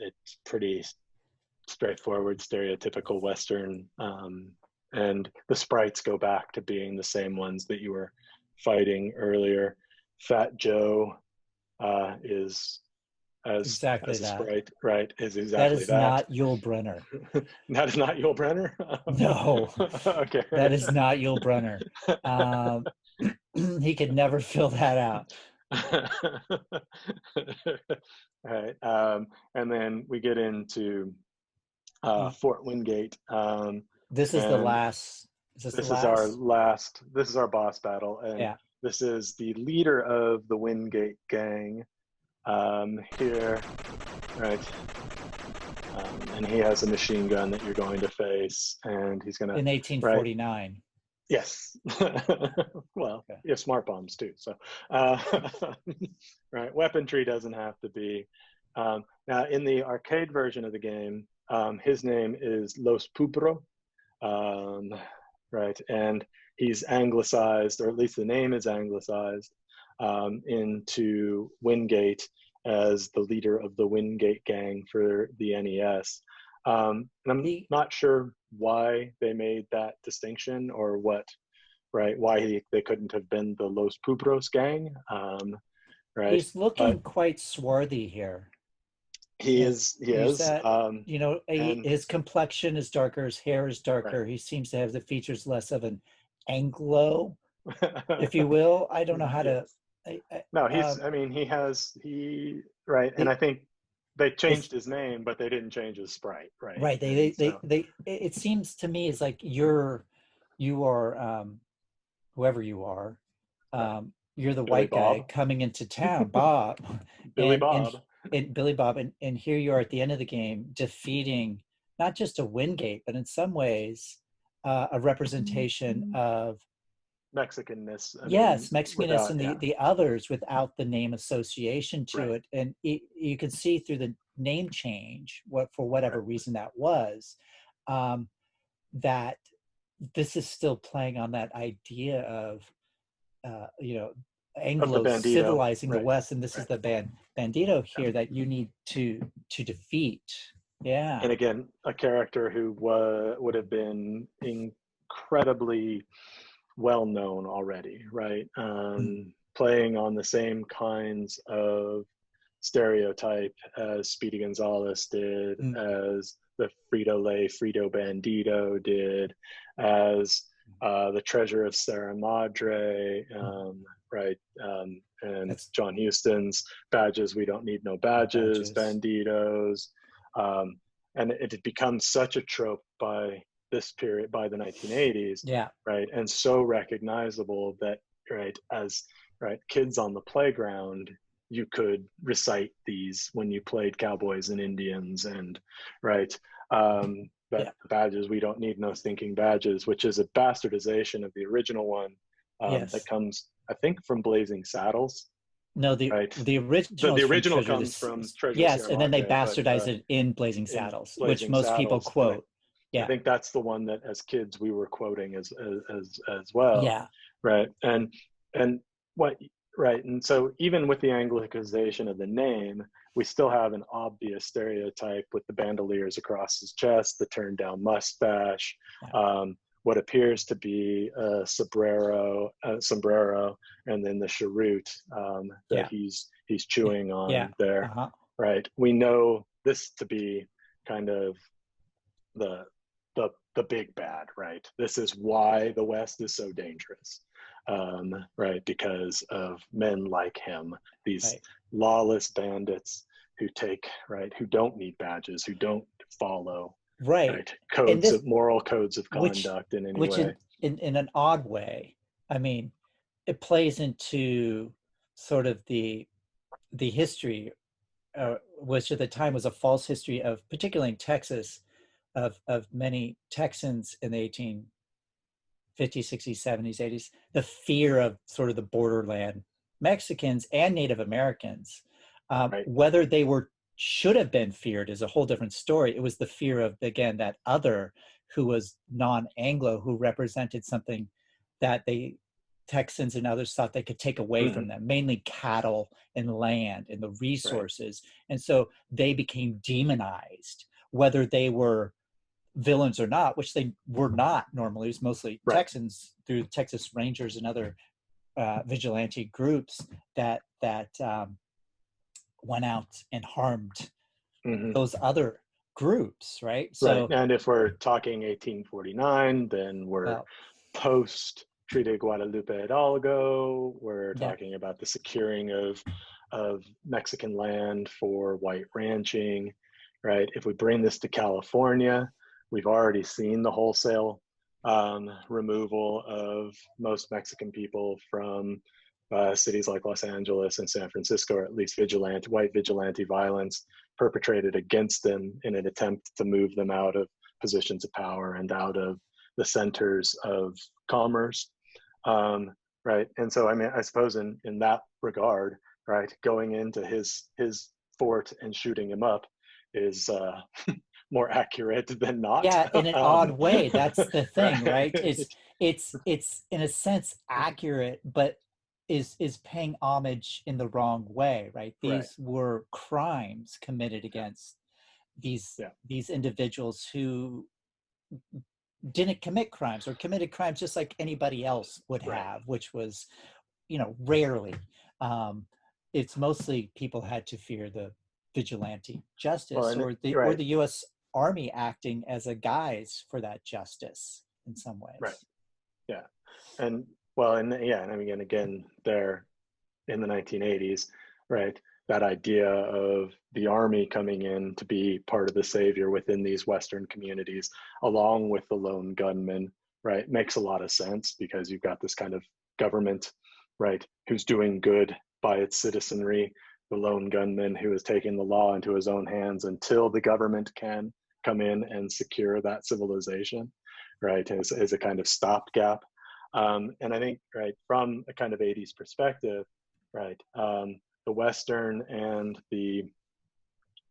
pretty straightforward, stereotypical Western, and the sprites go back to being the same ones that you were fighting earlier. Fat Joe is exactly as a that. sprite, right? Is exactly that. That is not Yul Brynner. That is not Yul Brynner? No. Okay. That is not Yul Brynner. He could never fill that out. All right. And then we get into Fort Wingate. This is the last. This is our boss battle, and this is the leader of the Wingate gang. Here, right, and he has a machine gun that you're going to face, and he's gonna in 1849. Right? Yes. Well, you have smart bombs too, so right. Weaponry doesn't have to be. Now, in the arcade version of the game, his name is Los Pubro, right, and he's anglicized, or at least the name is anglicized, into Wingate as the leader of the Wingate gang for the NES. And I'm not sure why they made that distinction, or why they couldn't have been the Los Pubros gang. Right. He's looking quite swarthy here. He is. His complexion is darker, his hair is darker. Right. He seems to have the features less of an Anglo if you will. I don't know how to. Yes. I, No, I, he's. I mean, right, and I the think they it's changed his name, but they didn't change his sprite, right? right. And so It seems to me it's like you are whoever you are. right, You're the Billy white guy Bob, coming into town, Bob, Billy and Bob, Billy Bob, and here you are at the end of the game defeating not just a Wingate, but in some ways a representation of Mexicanness. I mean, yes, Mexicanness without and yeah, the others without the name association to right, it, and you can see through the name change, what for whatever right, reason that was, um, that this is still playing on that idea of you know, of the Anglo bandito, civilizing the right, West, and this is right. the bandito Yeah. here that you need to defeat. Yeah, And again, a character who would have been incredibly well known already, right? mm, Playing on the same kinds of stereotype as Speedy Gonzalez did, mm, as the Frito Lay Frito Bandito did, as the Treasure of Sierra Madre, mm. right? And That's John Huston's Badges, We Don't Need No no Badges, badges. Banditos. Um, and it had become such a trope by this period, by the 1980s, Yeah, right? And so recognizable that, right, as right kids on the playground, you could recite these when you played Cowboys and Indians, and right, that yeah, Badges, We Don't Need No Stinking Badges, which is a bastardization of the original one, that yes. comes, I think, from Blazing Saddles, No, right? the original The is from original Treasure comes from Treasure of yes, Sierra and then they Madre, but bastardize it in Blazing in Saddles, which Blazing most people Saddles, and quote. I Yeah, think that's the one that as kids we were quoting as well, yeah, right? And what right, and so even with the Anglicization of the name, we still have an obvious stereotype with the bandoliers across his chest, the turned down mustache, yeah, what appears to be a sombrero, and then the cheroot that yeah, he's yeah, chewing yeah. on there, Uh-huh. right? We know this to be kind of the the big bad, right? This is why the West is so dangerous, right? Because of men like him, these Right, lawless bandits who take right, who don't need badges, who don't follow right. right And codes this, of moral codes of which conduct in any which way. in an odd way, I mean, it plays into sort of the history, Right. which at the time was a false history of, particularly in Texas, of many Texans in the 1850s, 60s, 70s, 80s, the fear of sort of the borderland Mexicans and Native Americans. Right. Whether they were should have been feared is a whole different story. It was the fear of, again, that other who was non-Anglo, who represented something that they Texans and others thought they could take away Mm-hmm. from them, mainly cattle and land and the Right. resources. And so they became demonized, whether they were villains or not, which they were not normally. It was mostly Right. Texans through Texas Rangers and other vigilante groups that went out and harmed Mm-hmm. those other groups, right? Right. So, And if we're talking 1849, then we're well, post Treaty de Guadalupe Hidalgo. We're yeah, talking about the securing of Mexican land for white ranching, right? If we bring this to California, we've already seen the wholesale removal of most Mexican people from cities like Los Angeles and San Francisco, or at least white vigilante violence perpetrated against them in an attempt to move them out of positions of power and out of the centers of commerce, right? And so, I mean, I suppose in that regard, right, going into his fort and shooting him up is more accurate than not. yeah, in an odd way. That's the thing, right? Right, It's in a sense accurate, but is paying homage in the wrong way, right? right, These were crimes committed yeah, against these yeah, these individuals who didn't commit crimes or committed crimes just like anybody else would right. have, which was, rarely. Um, it's mostly people had to fear the vigilante Well, justice and or right, the U.S. Army acting as a guise for that justice in some right, ways. yeah, and Well, and yeah, and I mean, again, there in the 1980s, right? That idea of the army coming in to be part of the savior within these Western communities, along with the lone gunman, right, makes a lot of sense because you've got this kind of government, right, who's doing good by its citizenry, the lone gunman who is taking the law into his own hands until the government can come in and secure that civilization, right, as a kind of stopgap. And I think, right, from a kind of 80s perspective, right, the Western and the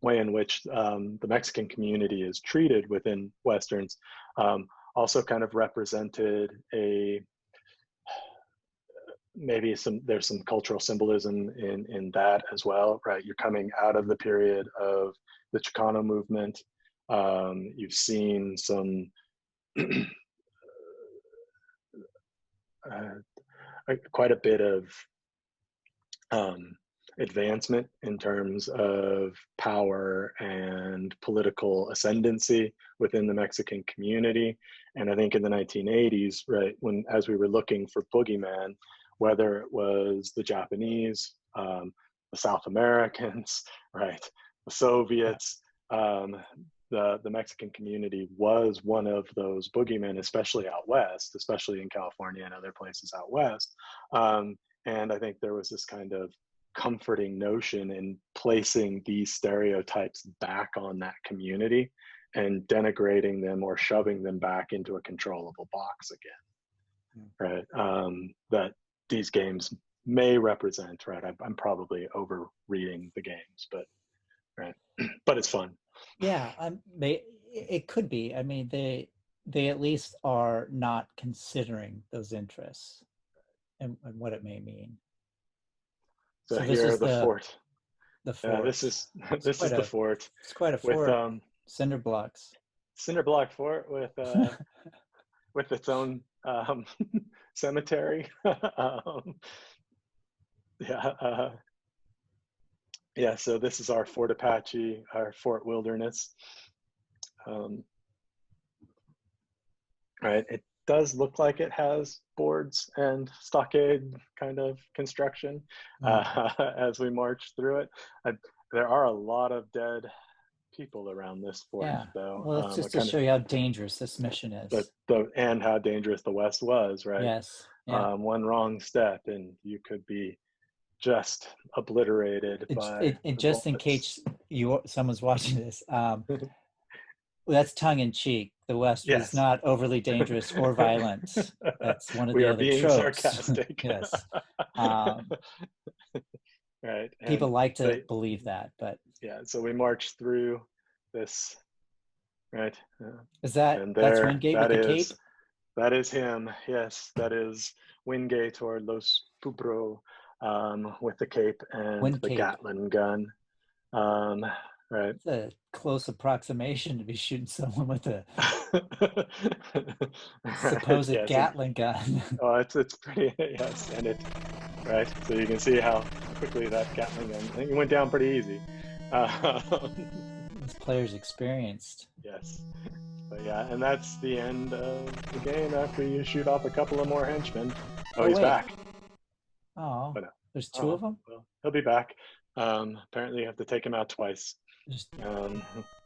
way in which the Mexican community is treated within Westerns also kind of represented a maybe there's some cultural symbolism in that as well, right? You're coming out of the period of the Chicano movement. You've seen some quite a bit of advancement in terms of power and political ascendancy within the Mexican community. And I think in the 1980s, right, as we were looking for boogeyman, whether it was the Japanese, the South Americans, right, the Soviets, the Mexican community was one of those boogeymen, especially out west, especially in California and other places out west. And I think there was this kind of comforting notion in placing these stereotypes back on that community and denigrating them or shoving them back into a controllable box again, right? That these games may represent, right? I'm probably overreading the games, but right, but it's fun. Yeah, it could be. I mean, they at least are not considering those interests and what it may mean. So this here is the fort. The fort. This is the fort. It's quite a with fort. Cinder blocks. Cinder block fort with with its own cemetery. Yeah. So this is our Fort Apache, our Fort Wilderness. Right. It does look like it has boards and stockade kind of construction as we march through it. There are a lot of dead people around this fort, though. Well, it's just to show you how dangerous this mission is. And how dangerous the West was, right? Yes. Yeah. One wrong step and you could be just obliterated by just in case someone's watching this. That's tongue in cheek. The West was not overly dangerous or violent. That's one of the other tropes. Sarcastic. Yes. Right. People like to believe that, but yeah. So we march through this. Right. That's Wingate with the cape? That is him. Yes, that is Wingate or Los Pubro with the cape and the Gatling gun. Right. It's a close approximation to be shooting someone with a supposed Gatling gun. Oh, it's pretty, yes, and it, right. So you can see how quickly that Gatling gun, I think it went down pretty easy. This player's experienced. Yes. But yeah, and that's the end of the game after you shoot off a couple of more henchmen. Oh, he's back. Oh, there's two of them? Well, he'll be back. Apparently you have to take him out twice.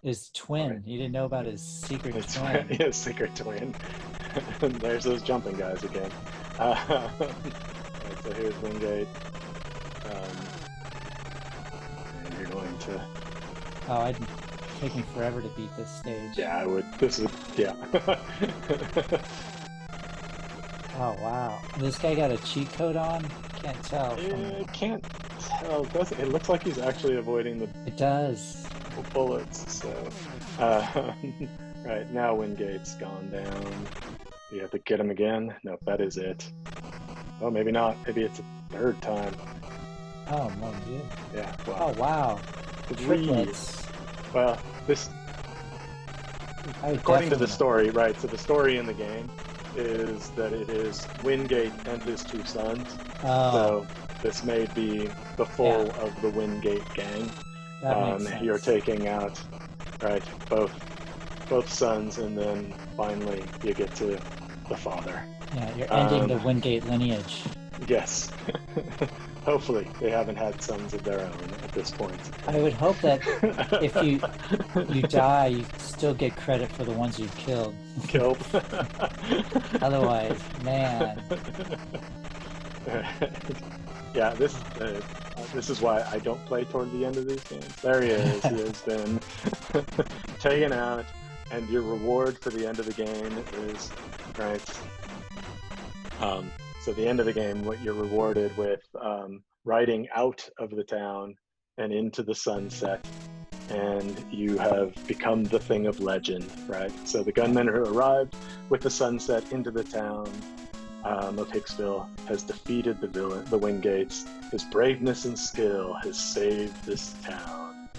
His twin. Right. You didn't know about his secret twin. His secret twin. There's those jumping guys again. Right, so here's Wingate. And you're going to... Oh, it'd take me forever to beat this stage. Yeah, I would. Yeah. Oh, wow. This guy got a cheat code on? Can't tell. Can't tell, does it? It looks like he's actually avoiding the... It does. Bullets, so... right, now Wingate's gone down. You have to get him again? Nope, that is it. Oh, maybe not. Maybe it's a third time. Oh, mon dieu. Yeah, wow. Oh, wow. Triplets. Well, this... According to the story, right, so the story in the game is that it is Wingate and his two sons. Oh. So this may be the full of the Wingate gang. That makes sense. You're taking out, right, both sons, and then finally you get to the father. Yeah, you're ending the Um, Wingate lineage. yes. Hopefully they haven't had sons of their own at this point. I would hope that if you die, you still get credit for the ones you've killed. Killed. Otherwise, man. Yeah, this is why I don't play toward the end of these games. There he is. He has been taken out, and your reward for the end of the game is right. So the end of the game, what you're rewarded with, riding out of the town and into the sunset, and you have become the thing of legend, right? So the gunman who arrived with the sunset into the town of Hicksville has defeated the Wingates. His braveness and skill has saved this town.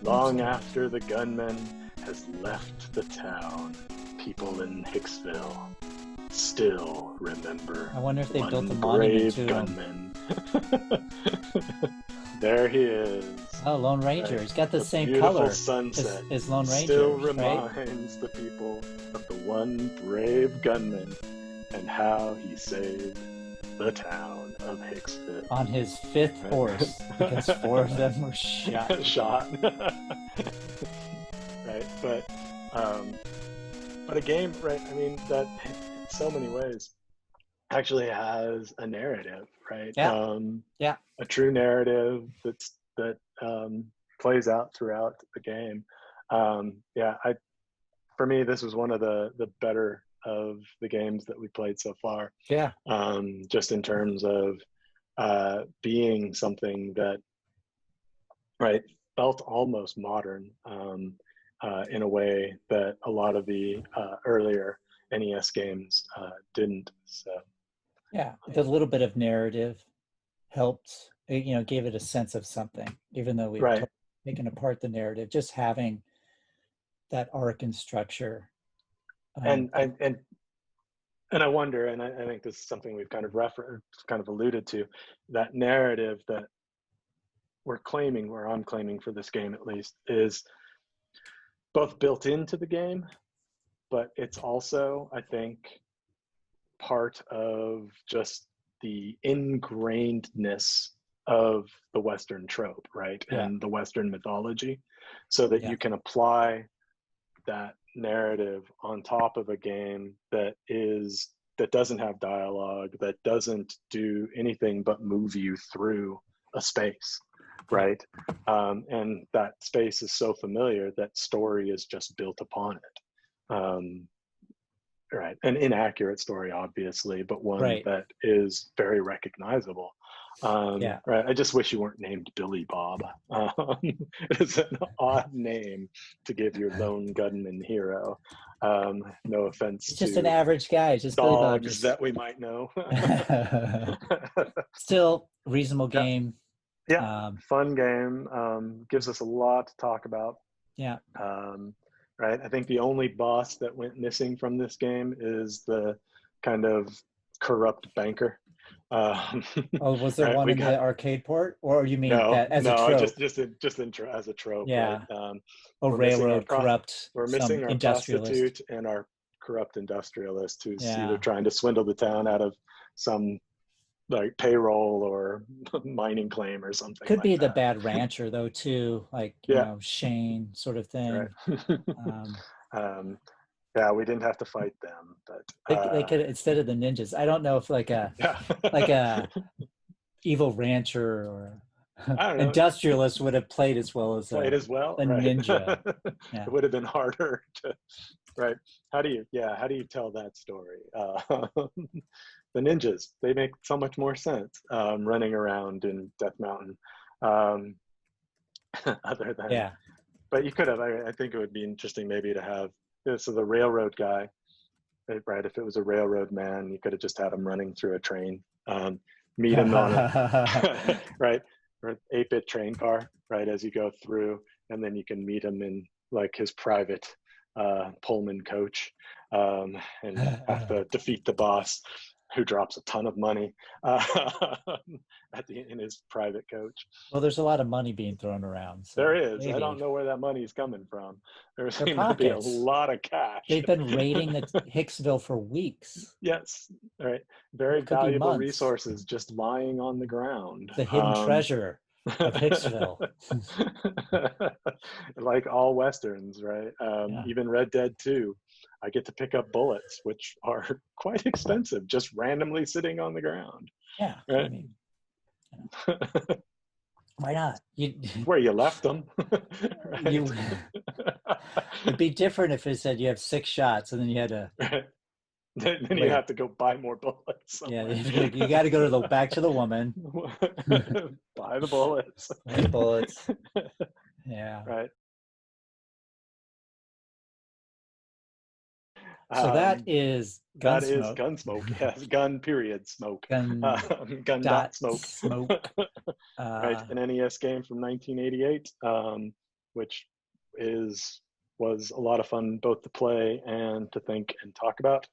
Long after the gunman has left the town, people in Hicksville still remember I wonder if they one built a monument brave to him. gunman. There he is. Oh, Lone Ranger. Right. He's got the The same beautiful color sunset as Lone Ranger, still right? reminds the people of the one brave gunman and how he saved the town of Hicksville. On his fifth horse, because 4 of them were shot. Shot. Right, but a game, right? I mean, that in so many ways actually has a narrative, right? Yeah. Yeah. A true narrative that plays out throughout the game. Yeah, for me, this was one of the better of the games that we played so far. Yeah. Just in terms of being something that, right, felt almost modern in a way that a lot of the earlier NES games didn't. So Yeah. The little bit of narrative helped, gave it a sense of something, even though we've right, taken apart the narrative, just having that arc and structure. and I wonder, and I think this is something we've kind of alluded to, that narrative that we're claiming, or I'm claiming for this game at least, is both built into the game, but it's also, I think, part of just the ingrainedness of the Western trope, right? Yeah. And the Western mythology, so that Yeah. you can apply that narrative on top of a game that doesn't have dialogue, that doesn't do anything but move you through a space, right? And that space is so familiar that story is just built upon it. Right, an inaccurate story, obviously, but one Right. that is very recognizable. Yeah. Right. I just wish you weren't named Billy Bob. It's an odd name to give your lone gunman hero. No offense It's just to an average guy. Just Billy Bob. dogs that we might know. Still reasonable Yeah, game. yeah, fun game. Gives us a lot to talk about. Yeah. Right. I think the only boss that went missing from this game is the kind of corrupt banker. Um, Oh, was there right. one We in the got arcade port, or you mean no, that as a no, trope? as a trope, right? Yeah. A We're missing railroad corrupt we're some missing our industrialist. prostitute and our corrupt industrialist who's either Yeah. trying to swindle the town out of some like payroll or mining claim or something Could like be the that. bad rancher though too, like Yeah. Shane sort of Right. thing. um, yeah, we didn't have to fight them, but They could, instead of the ninjas. I don't know if like a yeah. evil rancher or I don't know. industrialist would have played as well as Played as well, a right? ninja. Yeah. It would have been harder to, right? How do you tell that story? The ninjas, they make so much more sense running around in Death Mountain. Other than, Yeah. but you could have. I think it would be interesting maybe to have so the railroad guy, right? If it was a railroad man, you could have just had him running through a train. Meet him on a right, or 8-bit train car, right, as you go through, and then you can meet him in like his private Pullman coach, and have to defeat the boss. who drops a ton of money in his private coach. Well, there's a lot of money being thrown around. So There is. maybe. I don't know where that money's coming from. There Their seems to be a pockets. lot of cash. They've been raiding the Hicksville for weeks. Yes. All right. Very It could be valuable months. resources just lying on the ground. The hidden treasure of Hicksville. Like all Westerns, right? Yeah. Even Red Dead 2, I get to pick up bullets, which are quite expensive, just randomly sitting on the ground. Yeah. Right? I mean, why not? Where you left them. Right? It'd be different if it said you have 6 shots and then you had to. Right. Then you have to go buy more bullets somewhere. Yeah, you got to go to back to the woman. Buy the bullets. Buy the bullets. Yeah. Right. So that is Gun.Smoke. That Gun.Smoke. is Gun.Smoke. Yes, Gun.Smoke. Gun.Smoke. Right, an NES game from 1988, which was a lot of fun both to play and to think and talk about.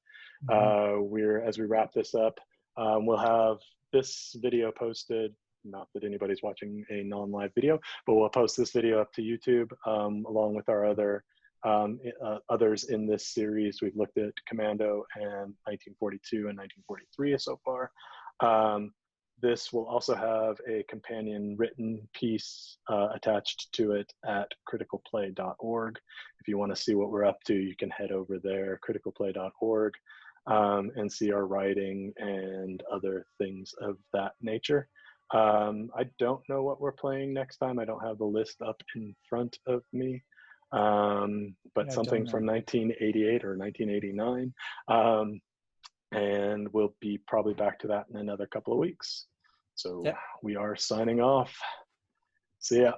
As we wrap this up, we'll have this video posted. Not that anybody's watching a non-live video, but we'll post this video up to YouTube along with our others in this series. We've looked at Commando and 1942 and 1943 so far. This will also have a companion written piece attached to it at criticalplay.org. If you want to see what we're up to, you can head over there, criticalplay.org, and see our writing and other things of that nature. I don't know what we're playing next time. I don't have the list up in front of me, but something from 1988 or 1989. And we'll be probably back to that in another couple of weeks. So we are signing off. See ya.